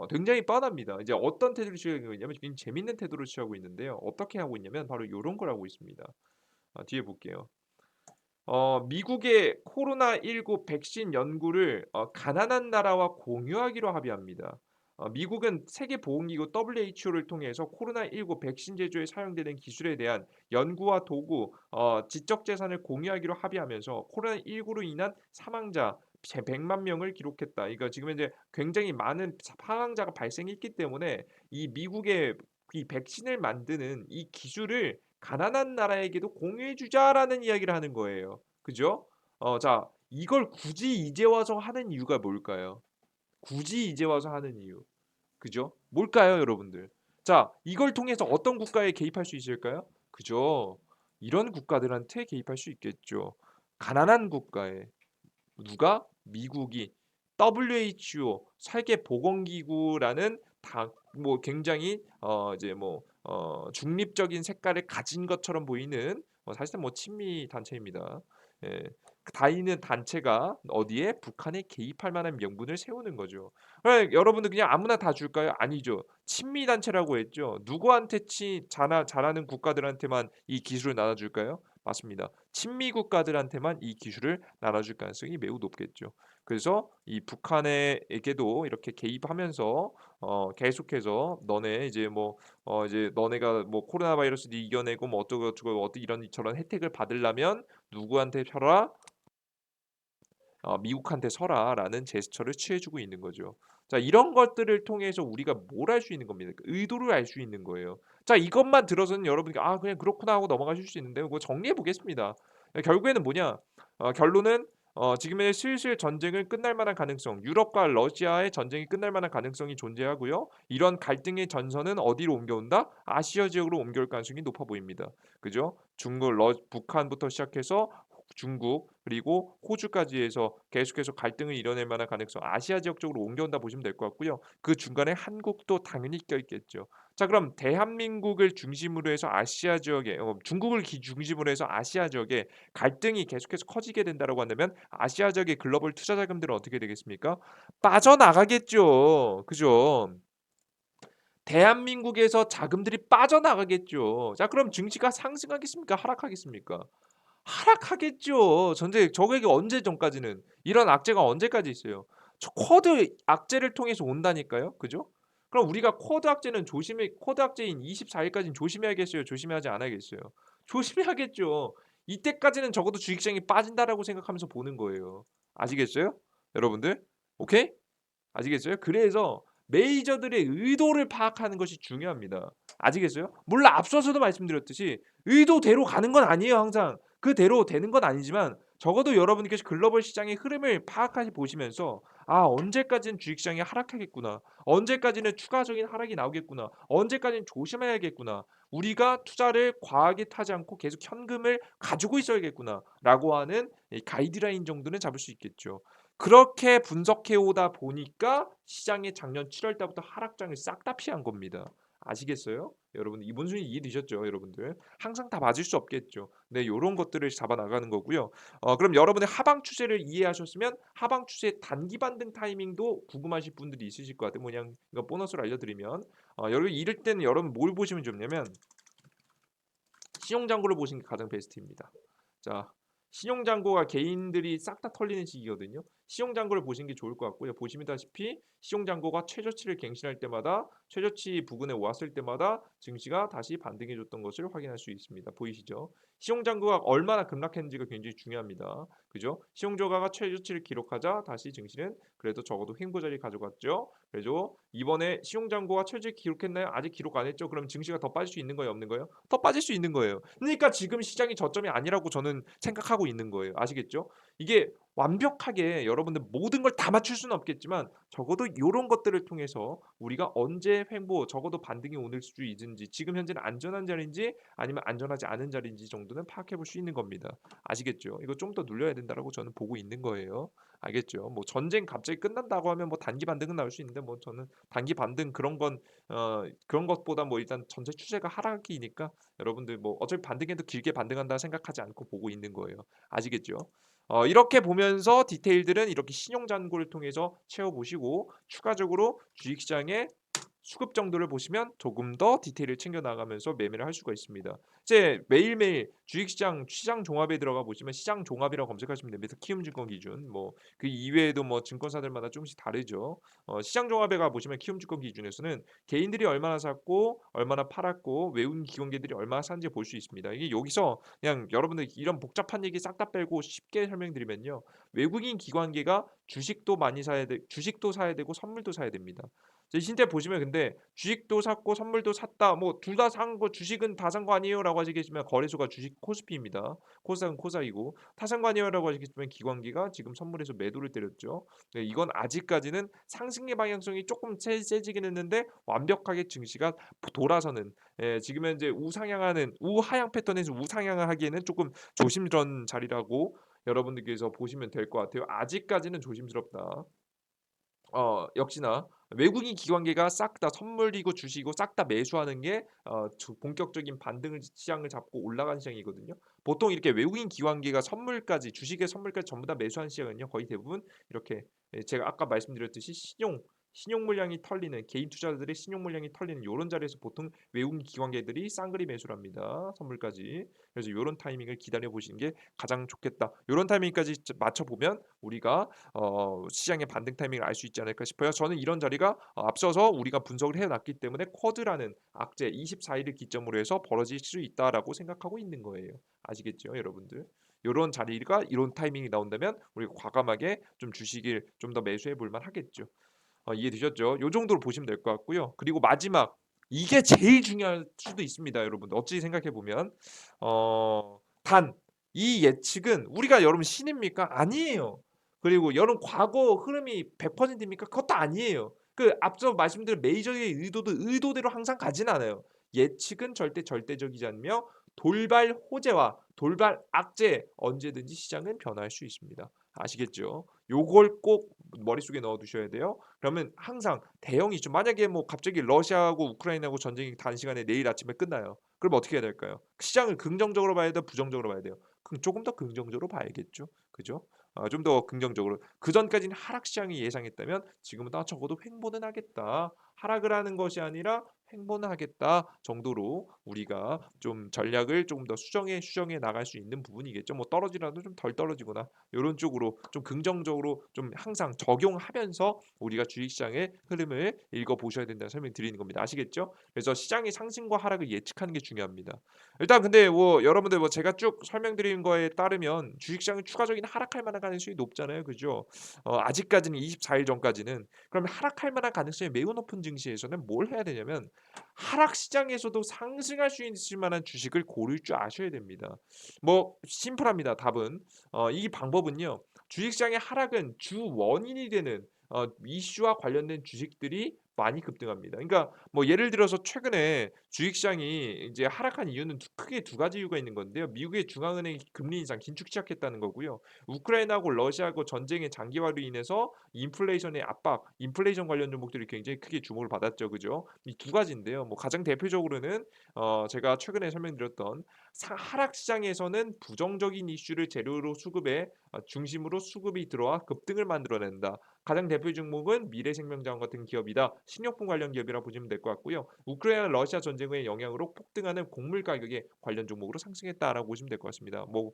S1: 굉장히 뻔합니다. 이제 어떤 태도를 취하고 있냐면 굉장히 재밌는 태도를 취하고 있는데요. 어떻게 하고 있냐면 바로 요런 걸 하고 있습니다. 뒤에 볼게요. 미국의 코로나19 백신 연구를 가난한 나라와 공유하기로 합의합니다. 미국은 세계보건기구 WHO를 통해서 코로나19 백신 제조에 사용되는 기술에 대한 연구와 도구, 지적 재산을 공유하기로 합의하면서 코로나19로 인한 사망자 100만 명을 기록했다. 이거 지금 현재 굉장히 많은 사망자가 발생했기 때문에 이 미국의 이 백신을 만드는 이 기술을 가난한 나라에게도 공유해 주자라는 이야기를 하는 거예요. 그죠? 자, 이걸 굳이 이제 와서 하는 이유가 뭘까요? 굳이 이제 와서 하는 이유. 그죠? 뭘까요, 여러분들? 자, 이걸 통해서 어떤 국가에 개입할 수 있을까요? 그죠? 이런 국가들한테 개입할 수 있겠죠. 가난한 국가에. 누가? 미국이 WHO 세계보건기구라는 뭐 굉장히 이제 뭐 중립적인 색깔을 가진 것처럼 보이는 사실상 뭐 친미 단체입니다. 예. 다 있는 단체가 어디에 북한에 개입할 만한 명분을 세우는 거죠. 여러분들 그냥 아무나 다 줄까요? 아니죠. 친미 단체라고 했죠. 누구한테 잘하는 국가들한테만 이 기술을 나눠줄까요? 맞습니다. 친미 국가들한테만 이 기술을 나눠줄 가능성이 매우 높겠죠. 그래서 이 북한에게도 이렇게 개입하면서 계속해서 너네 이제 뭐 이제 너네가 뭐 코로나 바이러스를 이겨내고 뭐 어쩌고 저쩌고 이런 저런 혜택을 받으려면 누구한테 펴라? 미국한테 서라라는 제스처를 취해주고 있는 거죠. 자, 이런 것들을 통해서 우리가 뭘 알 수 있는 겁니다. 그 의도를 알 수 있는 거예요. 자, 이것만 들어서는 여러분이 그냥 그렇구나 하고 넘어가실 수 있는데요. 그거 정리해 보겠습니다. 결국에는 뭐냐? 결론은 지금의 슬슬 전쟁은 끝날 만한 가능성, 유럽과 러시아의 전쟁이 끝날 만한 가능성이 존재하고요. 이런 갈등의 전선은 어디로 옮겨온다? 아시아 지역으로 옮겨올 가능성이 높아 보입니다. 그죠? 북한부터 시작해서 중국 그리고 호주까지 해서 계속해서 갈등을 이뤄낼 만한 가능성 아시아 지역 쪽으로 옮겨온다 보시면 될 것 같고요. 그 중간에 한국도 당연히 껴있겠죠. 자, 그럼 대한민국을 중심으로 해서 아시아 지역에 중국을 중심으로 해서 아시아 지역에 갈등이 계속해서 커지게 된다라고 한다면 아시아 지역의 글로벌 투자 자금들은 어떻게 되겠습니까? 빠져나가겠죠. 그죠? 대한민국에서 자금들이 빠져나가겠죠. 자, 그럼 증시가 상승하겠습니까? 하락하겠습니까? 하락하겠죠. 저게 언제 전까지는 이런 악재가 언제까지 있어요. 저 쿼드 악재를 통해서 온다니까요. 그죠? 그럼 우리가 쿼드 악재인 24 일까지는 조심해야겠어요? 조심하지 않아야겠어요? 조심해야겠죠. 이때까지는 적어도 주식 시장이 빠진다라고 생각하면서 보는 거예요. 아시겠어요? 여러분들? 오케이? 아시겠어요? 그래서 메이저들의 의도를 파악하는 것이 중요합니다. 아시겠어요? 물론 앞서서도 말씀드렸듯이 의도대로 가는 건 아니에요, 항상. 그대로 되는 건 아니지만 적어도 여러분께서 글로벌 시장의 흐름을 파악해 보시면서 언제까지는 주식시장이 하락하겠구나. 언제까지는 추가적인 하락이 나오겠구나. 언제까지는 조심해야겠구나. 우리가 투자를 과하게 타지 않고 계속 현금을 가지고 있어야겠구나라고 하는 이 가이드라인 정도는 잡을 수 있겠죠. 그렇게 분석해 오다 보니까 시장이 작년 7월 달부터 하락장을 싹 다 피한 겁니다. 아시겠어요? 여러분 이번 순위 이해되셨죠, 여러분들? 항상 다 맞을 수 없겠죠. 네, 요런 것들을 잡아 나가는 거고요. 그럼 여러분의 하방 추세를 이해하셨으면 하방 추세 단기 반등 타이밍도 궁금하실 분들이 있으실 것 같아요. 그냥 이거 보너스로 알려드리면 여러분 이럴 때는 여러분 뭘 보시면 좋냐면 신용잔고를 보시는 게 가장 베스트입니다. 자, 신용잔고가 개인들이 싹 다 털리는 시기거든요. 신용잔고를 보시는 게 좋을 것 같고요. 보시다시피 신용잔고가 최저치를 갱신할 때마다 최저치 부근에 왔을 때마다 증시가 다시 반등해 줬던 것을 확인할 수 있습니다. 보이시죠? 신용잔고가 얼마나 급락했는지가 굉장히 중요합니다. 그죠? 신용저가가 최저치를 기록하자 다시 증시는 그래도 적어도 횡보 자리 가져갔죠. 그래서 이번에 신용잔고가 최저치 기록했나요? 아직 기록 안 했죠. 그럼 증시가 더 빠질 수 있는 거예요, 없는 거예요? 더 빠질 수 있는 거예요. 그러니까 지금 시장이 저점이 아니라고 저는 생각하고 있는 거예요. 아시겠죠? 이게 완벽하게 여러분들 모든 걸 다 맞출 수는 없겠지만 적어도 요런 것들을 통해서 우리가 언제 횡보 적어도 반등이 오를 수 있는지 지금 현재는 안전한 자리인지 아니면 안전하지 않은 자리인지 정도는 파악해 볼 수 있는 겁니다. 아시겠죠? 이거 좀 더 눌려야 된다라고 저는 보고 있는 거예요. 알겠죠? 뭐 전쟁 갑자기 끝난다고 하면 뭐 단기 반등은 나올 수 있는데 뭐 저는 단기 반등 그런 건 그런 것보다 뭐 일단 전체 추세가 하락이니까 여러분들 뭐 어차피 반등해도 길게 반등한다 생각하지 않고 보고 있는 거예요. 아시겠죠? 이렇게 보면서 디테일들은 이렇게 신용 잔고를 통해서 채워 보시고 추가적으로 주식 시장의 수급 정도를 보시면 조금 더 디테일을 챙겨 나가면서 매매를 할 수가 있습니다. 이제 매일매일 주식시장 시장 종합에 들어가 보시면 시장 종합이라고 검색하시면 됩니다. 키움증권 기준 뭐 그 이외에도 뭐 증권사들마다 조금씩 다르죠. 시장 종합에 가 보시면 키움증권 기준에서는 개인들이 얼마나 샀고 얼마나 팔았고 외국인 기관계들이 얼마나 샀는지 볼 수 있습니다. 이게 여기서 그냥 여러분들 이런 복잡한 얘기 싹 다 빼고 쉽게 설명드리면요. 외국인 기관계가 주식도 많이 사야 돼 주식도 사야 되고 선물도 사야 됩니다. 제 신태 보시면 근데 주식도 샀고 선물도 샀다. 뭐 둘 다 산 거 주식은 다 산 거 아니에요라고 하시겠지만 거래소가 주식 코스피입니다. 코스닥은 코스닥이고 다 산 거 아니에요라고 하시겠지만 기관기가 지금 선물에서 매도를 때렸죠. 네, 이건 아직까지는 상승의 방향성이 조금 세지긴 했는데 완벽하게 증시가 돌아서는 지금 현재 우상향하는 우하향 패턴에서 우상향을 하기에는 조금 조심스러운 자리라고 여러분들께서 보시면 될 것 같아요. 아직까지는 조심스럽다. 역시나 외국인 기관계가 싹 다 선물이고 주식이고 싹 다 매수하는 게 본격적인 반등을 시장을 잡고 올라간 시장이거든요. 보통 이렇게 외국인 기관계가 선물까지 주식의 선물까지 전부 다 매수한 시장은요. 거의 대부분 이렇게 제가 아까 말씀드렸듯이 신용 물량이 털리는 개인 투자자들의 신용 물량이 털리는 요런 자리에서 보통 외국인 기관계들이 쌍그리 매수를 합니다. 선물까지. 그래서 요런 타이밍을 기다려 보시는 게 가장 좋겠다. 요런 타이밍까지 맞춰 보면 우리가 시장의 반등 타이밍을 알 수 있지 않을까 싶어요. 저는 이런 자리가 앞서서 우리가 분석을 해놨기 때문에 쿼드라는 악재 24일을 기점으로 해서 벌어질 수 있다라고 생각하고 있는 거예요. 아시겠죠, 여러분들? 이런 자리가 이런 타이밍이 나온다면 우리가 과감하게 좀 주식을 좀 더 매수해 볼 만하겠죠. 이해되셨죠? 요 정도로 보시면 될 것 같고요. 그리고 마지막 이게 제일 중요할 수도 있습니다, 여러분들. 어찌 생각해 보면 단 이 예측은 우리가 여러분 신입니까? 아니에요. 그리고 여러분 과거 흐름이 100%입니까? 그것도 아니에요. 그 앞서 말씀드린 메이저의 의도도 의도대로 항상 가진 않아요. 예측은 절대 절대적이지 않으며 돌발 호재와 돌발 악재 언제든지 시장은 변화할 수 있습니다. 아시겠죠? 요걸 꼭 머릿속에 넣어 두셔야 돼요. 그러면 항상 대형 이슈 만약에 뭐 갑자기 러시아하고 우크라이나하고 전쟁이 단시간에 내일 아침에 끝나요. 그럼 어떻게 해야 될까요? 시장을 긍정적으로 봐야 돼요? 부정적으로 봐야 돼요? 조금 더 긍정적으로 봐야겠죠. 그죠? 좀 더 긍정적으로. 그전까지는 하락 시장이 예상했다면 지금은 적어도 횡보는 하겠다. 하락을 하는 것이 아니라 횡보는 하겠다 정도로 우리가 좀 전략을 조금 더 수정해 나갈 수 있는 부분이겠죠. 뭐 떨어지라도 좀 덜 떨어지거나 요런 쪽으로 좀 긍정적으로 좀 항상 적용하면서 우리가 주식시장의 흐름을 읽어 보셔야 된다는 설명 드리는 겁니다. 아시겠죠? 그래서 시장의 상승과 하락을 예측하는 게 중요합니다. 일단 근데 뭐 여러분들 뭐 제가 쭉 설명드린 거에 따르면 주식시장은 추가적인 하락할 만한 가능성이 높잖아요. 그죠? 아직까지는 24일 전까지는. 그러면 하락할 만한 가능성이 매우 높은 증시에서는 뭘 해야 되냐면 하락 시장에서도 상승할 수 있을 만한 주식을 고를 줄 아셔야 됩니다. 뭐 심플합니다. 답은. 이 방법은요. 주식 시장의 하락은 주 원인이 되는 이슈와 관련된 주식들이 많이 급등합니다. 그러니까 뭐 예를 들어서 최근에 주식시장이 이제 하락한 이유는 크게 두 가지 이유가 있는 건데요. 미국의 중앙은행이 금리 인상 긴축 시작했다는 거고요. 우크라이나하고 러시아하고 전쟁의 장기화로 인해서 인플레이션의 압박, 인플레이션 관련 종목들이 굉장히 크게 주목을 받았죠. 그죠? 이 두 가지인데요. 뭐 가장 대표적으로는 제가 최근에 설명드렸던 하락 시장에서는 부정적인 이슈를 재료로 수급에 중심으로 수급이 들어와 급등을 만들어낸다. 가장 대표 종목은 미래생명자원 같은 기업이다. 식료품 관련 기업이라 보시면 될 것 같고요. 우크라이나 러시아 전쟁의 영향으로 폭등하는 곡물 가격에 관련 종목으로 상승했다라고 보시면 될 것 같습니다. 뭐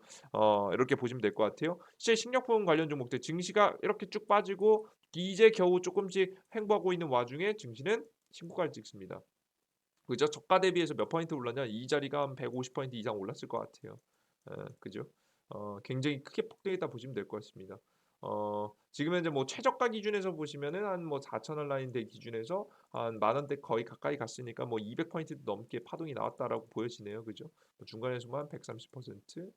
S1: 이렇게 보시면 될 것 같아요. 실제 식료품 관련 종목들 증시가 이렇게 쭉 빠지고 이제 겨우 조금씩 횡보하고 있는 와중에 증시는 신고가를 찍습니다. 그죠? 저가 대비해서 몇 퍼센트 올랐냐? 이 자리가 한 150% 이상 올랐을 것 같아요. 그죠? 굉장히 크게 폭등했다 보시면 될 것 같습니다. 지금 현재 뭐 최저가 기준에서 보시면은 한 뭐 4,000원 라인대 기준에서 한 만 원대 거의 가까이 갔으니까 뭐 200% 넘게 파동이 나왔다라고 보여지네요. 그죠? 뭐 중간에서만 130%,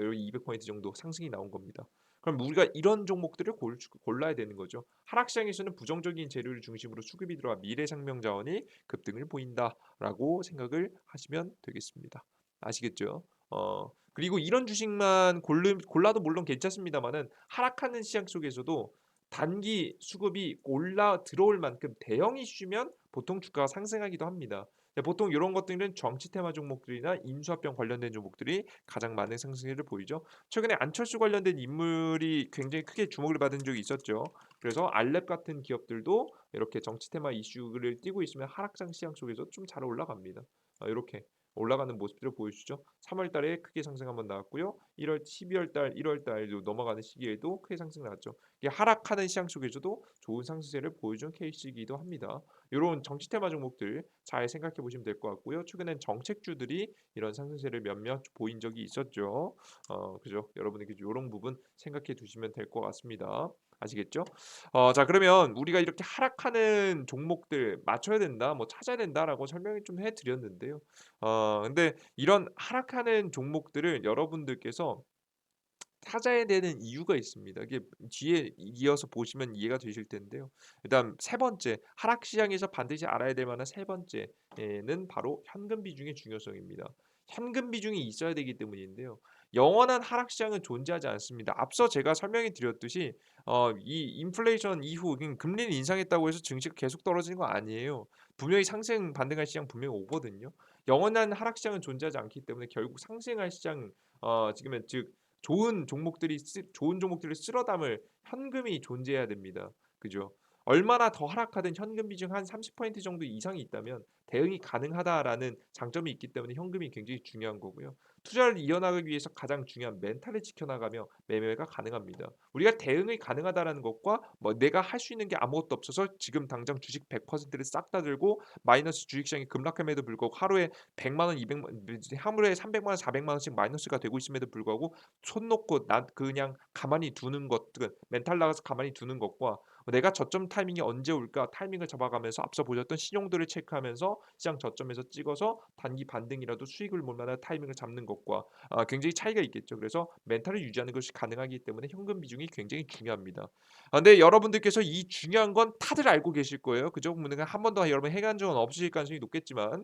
S1: 여기 200% 정도 상승이 나온 겁니다. 그럼 우리가 이런 종목들을 골라야 되는 거죠. 하락시장에서는 부정적인 재료를 중심으로 수급이 들어와 미래생명 자원이 급등을 보인다라고 생각을 하시면 되겠습니다. 아시겠죠? 그리고 이런 주식만 골라도 물론 괜찮습니다만은 하락하는 시장 속에서도 단기 수급이 올라 들어올 만큼 대형 이슈면 보통 주가가 상승하기도 합니다. 보통 이런 것들은 정치 테마 종목들이나 인수합병 관련된 종목들이 가장 많은 상승률을 보이죠. 최근에 안철수 관련된 인물이 굉장히 크게 주목을 받은 적이 있었죠. 그래서 알랩 같은 기업들도 이렇게 정치 테마 이슈를 띠고 있으면 하락장 시장 속에서 좀 잘 올라갑니다. 이렇게 올라가는 모습들을 보여주죠. 3월 달에 크게 상승 한번 나왔고요. 1월, 12월 달, 1월 달도 넘어가는 시기에도 크게 상승 나왔죠. 이게 하락하는 시장 속에서도 좋은 상승세를 보여준 케이스이기도 합니다. 이런 정치 테마 종목들 잘 생각해 보시면 될 것 같고요. 최근엔 정책주들이 이런 상승세를 몇몇 보인 적이 있었죠. 그죠? 여러분에게 이런 부분 생각해 두시면 될 것 같습니다. 아시겠죠? 자 그러면 우리가 이렇게 하락하는 종목들 맞춰야 된다, 뭐 찾아야 된다라고 설명을 좀 해드렸는데요. 근데 이런 하락하는 종목들을 여러분들께서 찾아야 되는 이유가 있습니다. 이게 뒤에 이어서 보시면 이해가 되실 텐데요. 일단 세 번째, 하락 시장에서 반드시 알아야 될 만한 세 번째는 바로 현금 비중의 중요성입니다. 현금 비중이 있어야 되기 때문인데요. 영원한 하락 시장은 존재하지 않습니다. 앞서 제가 설명해 드렸듯이 이 인플레이션 이후 금리를 인상했다고 해서 증시가 계속 떨어지는 거 아니에요. 분명히 상승 반등할 시장 분명히 오거든요. 영원한 하락 시장은 존재하지 않기 때문에 결국 상승할 시장 지금은 즉 좋은 종목들을 쓸어 담을 현금이 존재해야 됩니다. 그죠? 얼마나 더 하락하든 현금 비중 한 30% 정도 이상이 있다면 대응이 가능하다라는 장점이 있기 때문에 현금이 굉장히 중요한 거고요. 투자를 이어나가기 위해서 가장 중요한 멘탈을 지켜나가며 매매가 가능합니다. 우리가 대응이 가능하다라는 것과 뭐 내가 할 수 있는 게 아무것도 없어서 지금 당장 주식 100%를 싹 다 들고 마이너스 주식시장이 급락함에도 불구하고 하루에 100만 원, 200만 하루에 300만 원, 400만 원씩 마이너스가 되고 있음에도 불구하고 손 놓고 그냥 가만히 두는 것들 멘탈 나가서 가만히 두는 것과 내가 저점 타이밍이 언제 올까 타이밍을 잡아가면서 앞서 보셨던 신용도를 체크하면서 시장 저점에서 찍어서 단기 반등이라도 수익을 볼 만한 타이밍을 잡는 것과 굉장히 차이가 있겠죠. 그래서 멘탈을 유지하는 것이 가능하기 때문에 현금 비중이 굉장히 중요합니다. 근데 여러분들께서 이 중요한 건 다들 알고 계실 거예요. 그죠? 한 번도 여러분 해간 적은 없으실 가능성이 높겠지만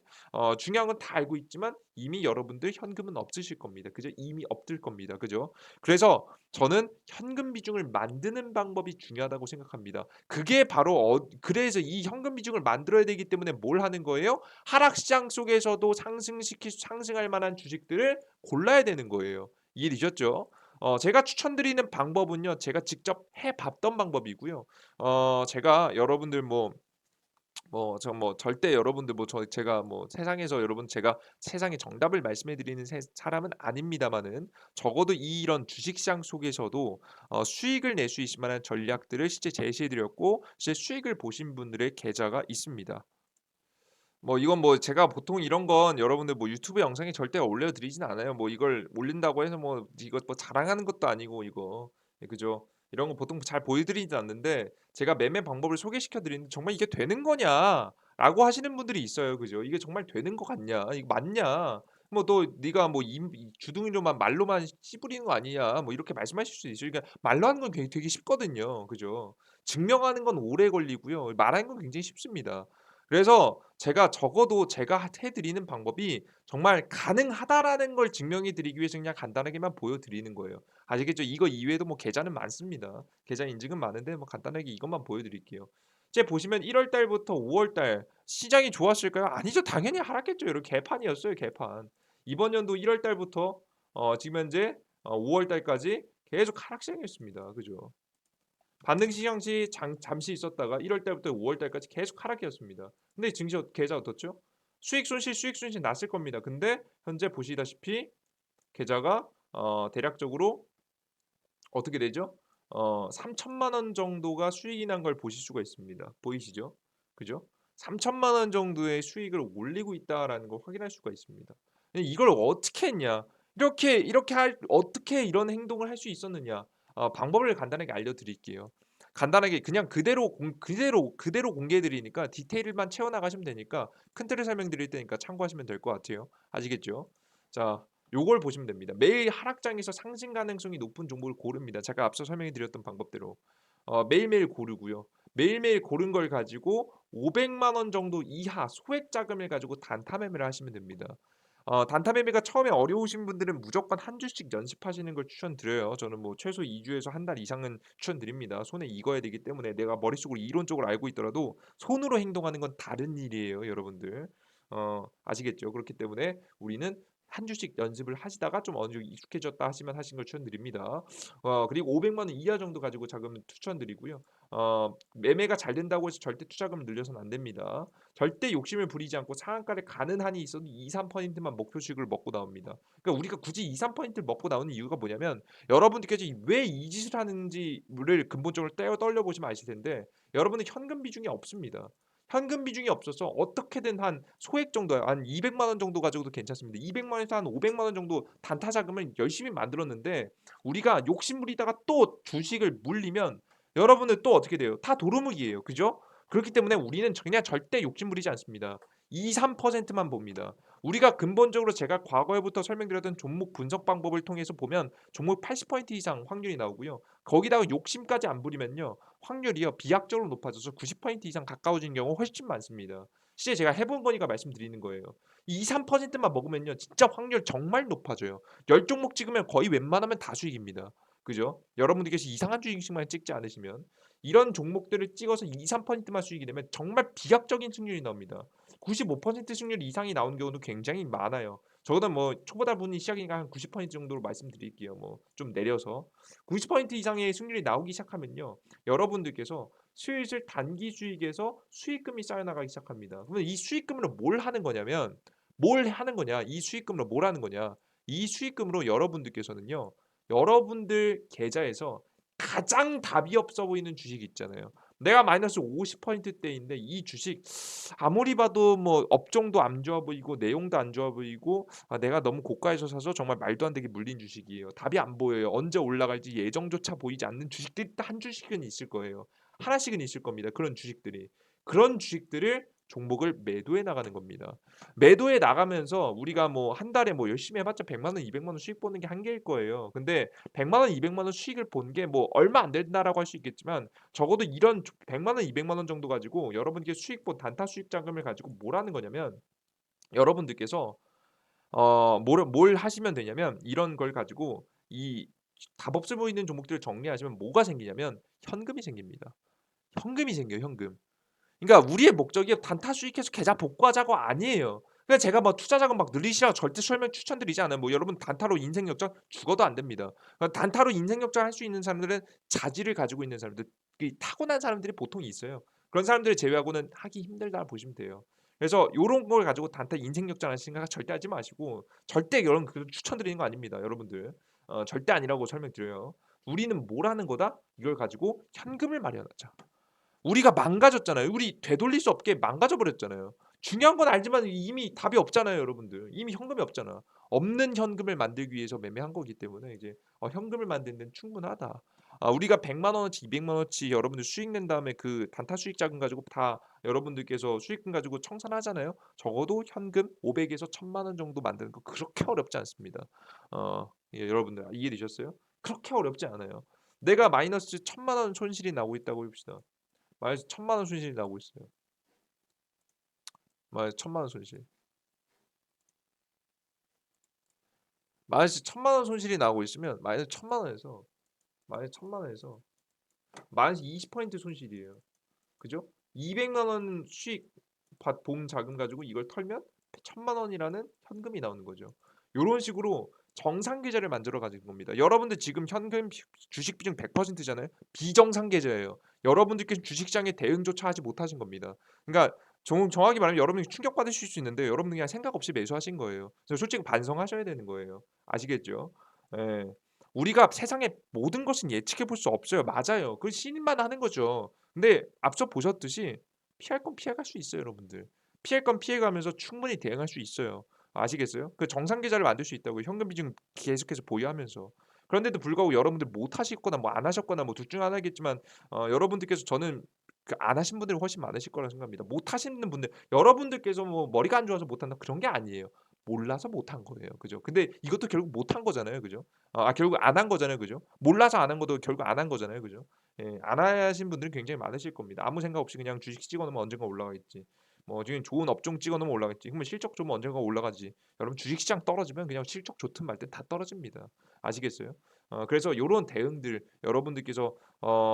S1: 중요한 건 다 알고 있지만 이미 여러분들 현금은 없으실 겁니다. 그죠? 이미 없을 겁니다. 그죠? 그래서 저는 현금 비중을 만드는 방법이 중요하다고 생각합니다. 그게 바로 그래서 이 현금 비중을 만들어야 되기 때문에 뭘 하는 거예요? 하락시장 속에서도 상승할 만한 주식들을 골라야 되는 거예요. 이해되셨죠? 제가 추천드리는 방법은요. 제가 직접 해 봤던 방법이고요. 제가 여러분들 절대 여러분들 제가 세상에서 여러분 제가 세상의 정답을 말씀해 드리는 사람은 아닙니다마는 적어도 이런 주식시장 속에서도 수익을 낼 수 있을 만한 전략들을 실제 제시해 드렸고 실제 수익을 보신 분들의 계좌가 있습니다. 이건 제가 보통 이런 건 여러분들 유튜브 영상에 절대 올려 드리진 않아요. 이걸 올린다고 해서 이거 자랑하는 것도 아니고 이거. 예 그죠? 이런 거 보통 잘 보여 드리진 않는데 제가 매매 방법을 소개시켜 드리는데 "정말 이게 되는 거냐?"라고 하시는 분들이 있어요. 그죠? "이게 정말 되는 것 같냐? 이거 맞냐?" 뭐 "너 네가 뭐 이 주둥이로만 말로만 씨부리는 거 아니냐." 뭐 이렇게 말씀하실 수 있어요. 그러니까 말로 하는 건 되게 쉽거든요. 그죠? 증명하는 건 오래 걸리고요. 말하는 건 굉장히 쉽습니다. 그래서 제가 적어도 제가 해 드리는 방법이 정말 가능하다라는 걸 증명해 드리기 위해서 그냥 간단하게만 보여 드리는 거예요. 아시겠죠? 이거 이외에도 뭐 계좌는 많습니다. 계좌 인증은 많은데 뭐 간단하게 이것만 보여 드릴게요. 이제 보시면 1월 달부터 5월 달 시장이 좋았을까요? 아니죠. 당연히 하락했죠. 이런 개판이었어요, 개판. 이번 연도 1월 달부터 지금 현재 5월 달까지 계속 하락시장이었습니다. 그죠? 반등 시장 시 잠시 있었다가 1월 달부터 5월 달까지 계속 하락이었습니다. 근데 증시 계좌 어떻죠? 수익 손실 났을 겁니다. 근데 현재 보시다시피 계좌가 대략적으로 어떻게 되죠? 3천만 원 정도가 수익이 난 걸 보실 수가 있습니다. 보이시죠? 그죠? 3천만 원 정도의 수익을 올리고 있다라는 걸 확인할 수가 있습니다. 근데 이걸 어떻게 했냐? 이렇게 할 어떻게 이런 행동을 할 수 있었느냐? 방법을 간단하게 알려드릴게요. 간단하게 그냥 그대로 공개해 드리니까 디테일만 채워 나가시면 되니까 큰 틀을 설명드릴 테니까 참고하시면 될 것 같아요. 아시겠죠? 자, 요걸 보시면 됩니다. 매일 하락장에서 상승 가능성이 높은 종목을 고릅니다. 제가 앞서 설명해 드렸던 방법대로. 매일매일 고르고요. 매일매일 고른 걸 가지고 500만 원 정도 이하 소액 자금을 가지고 단타 매매를 하시면 됩니다. 단타 매매가 처음에 어려우신 분들은 무조건 한 주씩 연습하시는 걸 추천드려요. 저는 뭐 최소 2 주에서 한 달 이상은 추천드립니다. 손에 익어야 되기 때문에 내가 머릿속으로 이론적으로 알고 있더라도 손으로 행동하는 건 다른 일이에요, 여러분들. 아시겠죠? 그렇기 때문에 우리는 한 주씩 연습을 하시다가 좀 어느 정도 익숙해졌다 하시면 하시는 걸 추천드립니다. 그리고 500만 원 이하 정도 가지고 자금은 추천드리고요. 매매가 잘 된다고 해서 절대 투자금을 늘려서는 안 됩니다. 절대 욕심을 부리지 않고 상한가를 가는 한이 있어도 2-3%만 목표 수익을 먹고 나옵니다. 그러니까 우리가 굳이 2-3%를 먹고 나오는 이유가 뭐냐면 여러분들께서 왜 이 짓을 하는지를 근본적으로 떼어 떨려 보시면 아실 텐데 여러분은 현금 비중이 없습니다. 현금 비중이 없어서 어떻게든 한 소액 정도 한 200만 원 정도 가지고도 괜찮습니다. 200만 원에서 한 500만 원 정도 단타 자금을 열심히 만들었는데 우리가 욕심 부리다가 또 주식을 물리면 여러분은 또 어떻게 돼요? 다 도루묵이에요. 그죠? 그렇기 때문에 우리는 그냥 절대 욕심 부리지 않습니다. 2-3%만 봅니다. 우리가 근본적으로 제가 과거에부터 설명드렸던 종목 분석 방법을 통해서 보면 종목 80% 이상 확률이 나오고요. 거기다가 욕심까지 안 부리면요. 확률이요. 비약적으로 높아져서 90% 이상 가까워지는 경우가 훨씬 많습니다. 실제 제가 해본 거니까 말씀드리는 거예요. 2-3%만 먹으면요. 진짜 확률 정말 높아져요. 10종목 찍으면 거의 웬만하면 다 수익입니다. 그죠? 여러분들께서 이상한 주식만 찍지 않으시면 이런 종목들을 찍어서 2-3%만 수익이 되면 정말 비약적인 승률이 나옵니다. 95% 승률 이상이 나오는 경우도 굉장히 많아요. 적어도 뭐 초보다 분이 시작이니까 한 90% 정도로 말씀드릴게요. 뭐 좀 내려서 90% 이상의 승률이 나오기 시작하면요. 여러분들께서 슬슬 단기 수익에서 수익금이 쌓여나가기 시작합니다. 그러면 이 수익금으로 뭘 하는 거냐면 뭘 하는 거냐? 이 수익금으로 뭘 하는 거냐? 이 수익금으로 여러분들께서는요. 여러분들 계좌에서 가장 답이 없어 보이는 주식이 있잖아요. 내가 마이너스 50%대인데 이 주식 아무리 봐도 뭐 업종도 안 좋아 보이고 내용도 안 좋아 보이고 내가 너무 고가에서 사서 정말 말도 안 되게 물린 주식이에요. 답이 안 보여요. 언제 올라갈지 예정조차 보이지 않는 주식들이 딱 한 주씩은 있을 거예요. 하나씩은 있을 겁니다. 그런 주식들이. 그런 주식들을 종목을 매도해 나가는 겁니다. 매도해 나가면서 우리가 뭐 한 달에 뭐 열심히 해봤자 100만 원, 200만 원 수익 보는 게 한계일 거예요. 근데 100만 원, 200만 원 수익을 본 게 뭐 얼마 안 된다라고 할 수 있겠지만 적어도 이런 100만 원, 200만 원 정도 가지고 여러분께 수익 본 단타 수익 자금을 가지고 뭘 하는 거냐면 여러분들께서 뭘 하시면 되냐면 이런 걸 가지고 이 답 없어 보이는 종목들을 정리하시면 뭐가 생기냐면 현금이 생깁니다. 현금이 생겨요, 현금. 그러니까 우리의 목적이 단타 수익해서 계좌 복구하자고 아니에요. 그러니까 제가 뭐 투자 자금 막 늘리시라고 절대 설명 추천드리지 않아요. 뭐 여러분 단타로 인생 역전 죽어도 안 됩니다. 단타로 인생 역전할 수 있는 사람들은 자질을 가지고 있는 사람들, 타고난 사람들이 보통 있어요. 그런 사람들을 제외하고는 하기 힘들다 보시면 돼요. 그래서 요런 걸 가지고 단타 인생 역전할 생각 절대 하지 마시고 절대 여러분 그 추천드리는 거 아닙니다, 여러분들. 절대 아니라고 설명드려요. 우리는 뭘 하는 거다? 이걸 가지고 현금을 마련하자. 우리가 망가졌잖아요. 우리 되돌릴 수 없게 망가져 버렸잖아요. 중요한 건 알지만 이미 답이 없잖아요, 여러분들. 이미 현금이 없잖아. 없는 현금을 만들기 위해서 매매한 거기 때문에 이제 현금을 만드는 데는 충분하다. 우리가 100만 원어치 200만 원어치 여러분들 수익 낸 다음에 그 단타 수익 자금 가지고 다 여러분들께서 수익금 가지고 청산하잖아요. 적어도 현금 500에서 1,000만 원 정도 만드는 거 그렇게 어렵지 않습니다. 예, 여러분들 이해되셨어요? 그렇게 어렵지 않아요. 내가 마이너스 1,000만 원 손실이 나고 있다고 해봅시다. 마이너스 1,000만 원 손실이 나고 있어요. 마이너스 1,000만 원 손실. 마이너스 1,000만 원 손실이 나고 있으면 마이너스 1,000만 원에서 마이너스 1,000만 원에서 마이너스 20% 손실이에요. 그죠? 200만 원 수익 본 자금 가지고 이걸 털면 1,000만 원이라는 현금이 나오는 거죠. 요런 식으로 정상 계좌를 만들어 가지는 겁니다. 여러분들 지금 현금 주식 비중 100%잖아요. 비정상 계좌예요. 여러분들께서 주식시장에 대응조차 하지 못하신 겁니다. 그러니까 정확히 말하면 여러분이 충격받으실 수 있는데 여러분은 그냥 생각 없이 매수하신 거예요. 그래서 솔직히 반성하셔야 되는 거예요. 아시겠죠? 예. 우리가 세상의 모든 것은 예측해 볼 수 없어요. 맞아요. 그 신인만 하는 거죠. 근데 앞서 보셨듯이 피할 건 피해갈 수 있어요, 여러분들. 피할 건 피해가면서 충분히 대응할 수 있어요. 아시겠어요? 그 정상 계좌를 만들 수 있다고요. 현금 비중 계속해서 보유하면서. 그런데도 불구하고 여러분들 못 하셨거나 뭐 안 하셨거나 뭐 둘 중 하나겠지만 여러분들께서 저는 그 안 하신 분들이 훨씬 많으실 거라 생각합니다. 못 하시는 분들 여러분들께서 뭐 머리가 안 좋아서 못 한다 그런 게 아니에요. 몰라서 못 한 거예요. 그죠? 근데 이것도 결국 못 한 거잖아요. 그죠? 결국 안 한 거잖아요. 그죠? 몰라서 안 한 것도 결국 안 한 거잖아요. 그죠? 예. 안 하신 분들은 굉장히 많으실 겁니다. 아무 생각 없이 그냥 주식 찍어 놓으면 언젠가 올라가겠지. 뭐 지금 좋은 업종 찍어 놓으면 올라가겠지. 그러면 실적 좋으면 언젠가 올라가지. 여러분 주식시장 떨어지면 그냥 실적 좋든 말든 다 떨어집니다. 아시겠어요? 그래서 요런 대응들 여러분들께서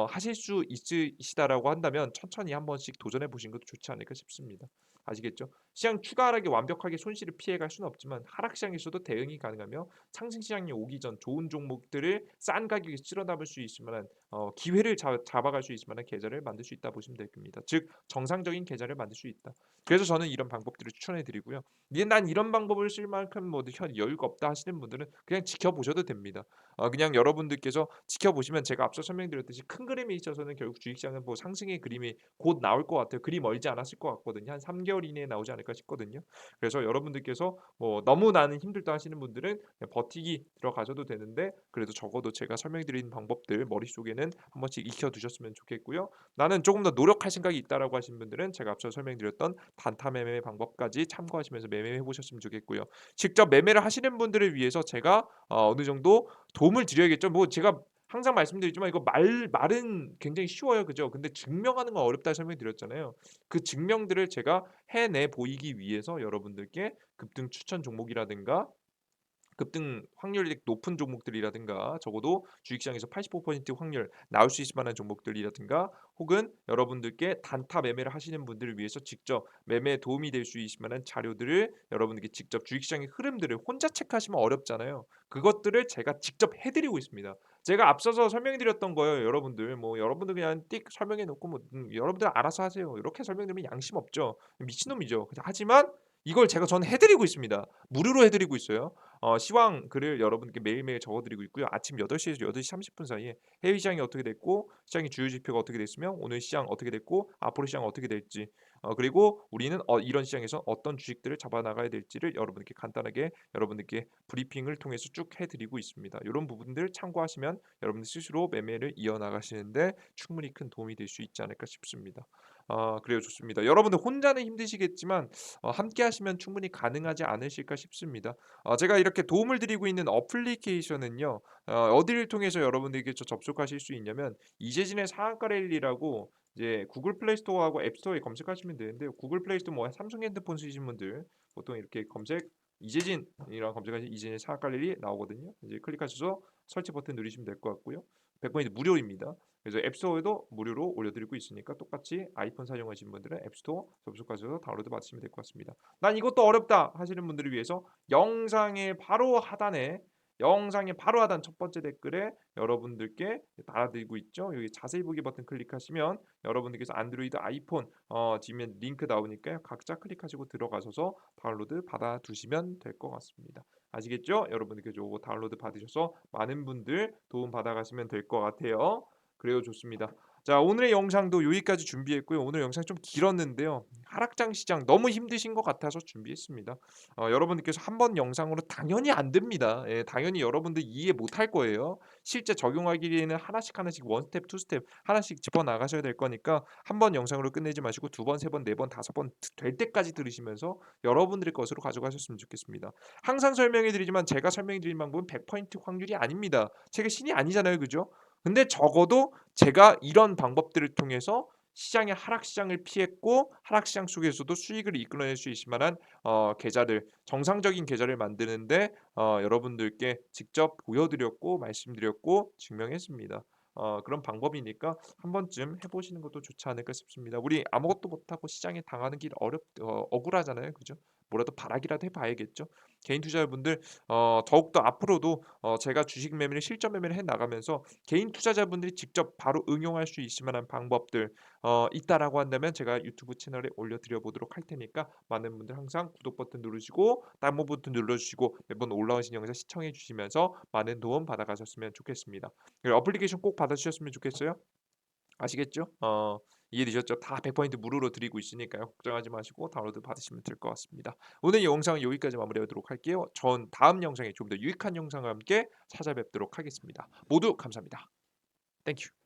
S1: 하실 수 있으시다라고 한다면 천천히 한 번씩 도전해 보시는 것도 좋지 않을까 싶습니다. 아시겠죠? 시장 추가 하락에 완벽하게 손실을 피해갈 수는 없지만 하락 시장에서도 대응이 가능하며 상승 시장이 오기 전 좋은 종목들을 싼 가격에 쓸어 담을 수 있을 만한 기회를 잡아갈 수 있을 만한 계좌를 만들 수 있다 보시면 될 겁니다. 즉 정상적인 계좌를 만들 수 있다. 그래서 저는 이런 방법들을 추천해 드리고요. 난 이런 방법을 쓸 만큼 뭐 여유가 없다 하시는 분들은 그냥 지켜보셔도 됩니다. 그냥 여러분들께서 지켜보시면 제가 앞서 설명드렸듯이 큰 그림에 있어서는 결국 주식시장은 뭐 상승의 그림이 곧 나올 것 같아요. 그리 멀지 않았을 것 같거든요. 한 3개월 이내에 나오지 않을까 싶거든요. 그래서 여러분들께서 뭐 너무 나는 힘들다 하시는 분들은 그냥 버티기 들어가셔도 되는데 그래도 적어도 제가 설명드린 방법들 머릿속에는 한 번씩 익혀 두셨으면 좋겠고요. 나는 조금 더 노력할 생각이 있다라고 하신 분들은 제가 앞서 설명드렸던 단타 매매 방법까지 참고하시면서 매매해 보셨으면 좋겠고요. 직접 매매를 하시는 분들을 위해서 제가 어느 정도 도움을 드려야겠죠. 뭐 제가 항상 말씀드리지만 이거 말은 굉장히 쉬워요. 그죠? 근데 증명하는 건 어렵다 설명드렸잖아요. 그 증명들을 제가 해내 보이기 위해서 여러분들께 급등 추천 종목이라든가 급등 확률이 높은 종목들이라든가 적어도 주식시장에서 85% 확률 나올 수 있을 만한 종목들이라든가 혹은 여러분들께 단타 매매를 하시는 분들을 위해서 직접 매매에 도움이 될 수 있을 만한 자료들을 여러분들께 직접 주식시장의 흐름들을 혼자 체크하시면 어렵잖아요. 그것들을 제가 직접 해드리고 있습니다. 제가 앞서서 설명드렸던 거예요. 여러분들 뭐 여러분들 그냥 띡 설명해 놓고 뭐 여러분들 알아서 하세요. 이렇게 설명드리면 양심 없죠. 미친놈이죠. 하지만 이걸 제가 저는 해드리고 있습니다. 무료로 해드리고 있어요. 시황 글을 여러분께 매일매일 적어드리고 있고요. 아침 8시에서 8시 30분 사이에 해외 시장이 어떻게 됐고 시장의 주요 지표가 어떻게 됐으며 오늘 시장 어떻게 됐고 앞으로 시장 어떻게 될지 그리고 우리는 이런 시장에서 어떤 주식들을 잡아 나가야 될지를 여러분께 간단하게 여러분들께 브리핑을 통해서 쭉 해드리고 있습니다. 이런 부분들 참고하시면 여러분들 스스로 매매를 이어나가시는데 충분히 큰 도움이 될 수 있지 않을까 싶습니다. 그래요 좋습니다. 여러분들 혼자는 힘드시겠지만 함께 하시면 충분히 가능하지 않으실까 싶습니다. 제가 이렇게 도움을 드리고 있는 어플리케이션은요. 어디를 통해서 여러분들께 접속하실 수 있냐면 이재진의 상한가 랠리라고 이제 구글 플레이 스토어하고 앱 스토어에 검색하시면 되는데요. 구글 플레이 스토어 뭐 삼성 핸드폰 쓰시는 분들 보통 이렇게 검색 이재진이랑 검색하시면 이재진의 상한가 랠리 나오거든요. 이제 클릭하셔서 설치 버튼 누르시면 될 것 같고요. 100번이 무료입니다. 그래서 앱스토어에도 무료로 올려드리고 있으니까 똑같이 아이폰 사용하시는 분들은 앱스토어 접속하셔서 다운로드 받으시면 될 것 같습니다. 난 이것도 어렵다 하시는 분들을 위해서 영상의 바로 하단 첫 번째 댓글에 여러분들께 달아드리고 있죠. 여기 자세히 보기 버튼 클릭하시면 여러분들께서 안드로이드, 아이폰 지면 링크 나오니까요. 각자 클릭하시고 들어가셔서 다운로드 받아 두시면 될 것 같습니다. 아시겠죠? 여러분들께 요거 다운로드 받으셔서 많은 분들 도움 받아 가시면 될 것 같아요. 그래요 좋습니다. 자, 오늘의 영상도 여기까지 준비했고요. 오늘 영상 좀 길었는데요. 하락장 시장 너무 힘드신 것 같아서 준비했습니다. 여러분들께서 한 번 영상으로 당연히 안 됩니다. 예, 당연히 여러분들 이해 못할 거예요. 실제 적용하기에는 하나씩 하나씩 원 스텝, 투 스텝 하나씩 짚어 나가셔야 될 거니까 한 번 영상으로 끝내지 마시고 두 번, 세 번, 네 번, 다섯 번 될 때까지 들으시면서 여러분들의 것으로 가져가셨으면 좋겠습니다. 항상 설명해 드리지만 제가 설명해 드린 방법은 100% 확률이 아닙니다. 제가 신이 아니잖아요. 그죠? 근데 적어도 제가 이런 방법들을 통해서 시장의 하락시장을 피했고 하락시장 속에서도 수익을 이끌어낼 수 있을 만한 계좌를 정상적인 계좌를 만드는데 여러분들께 직접 보여드렸고 말씀드렸고 증명했습니다. 그런 방법이니까 한 번쯤 해보시는 것도 좋지 않을까 싶습니다. 우리 아무것도 못하고 시장에 당하는 길 억울하잖아요, 그죠? 뭐라도 바라기라도 해봐야겠죠. 개인 투자자분들 더욱더 앞으로도 제가 주식 매매를 실전 매매를 해 나가면서 개인 투자자분들이 직접 바로 응용할 수 있을 만한 방법들 있다라고 한다면 제가 유튜브 채널에 올려드려 보도록 할 테니까 많은 분들 항상 구독 버튼 누르시고 다른 버튼 눌러주시고 매번 올라오신 영상 시청해 주시면서 많은 도움 받아가셨으면 좋겠습니다. 그리고 어플리케이션 꼭 받아주셨으면 좋겠어요. 아시겠죠? 이해되셨죠? 다 100% 무료로 드리고 있으니까요. 걱정하지 마시고 다운로드 받으시면 될 것 같습니다. 오늘 영상은 여기까지 마무리하도록 할게요. 전 다음 영상에 좀 더 유익한 영상과 함께 찾아뵙도록 하겠습니다. 모두 감사합니다. 땡큐.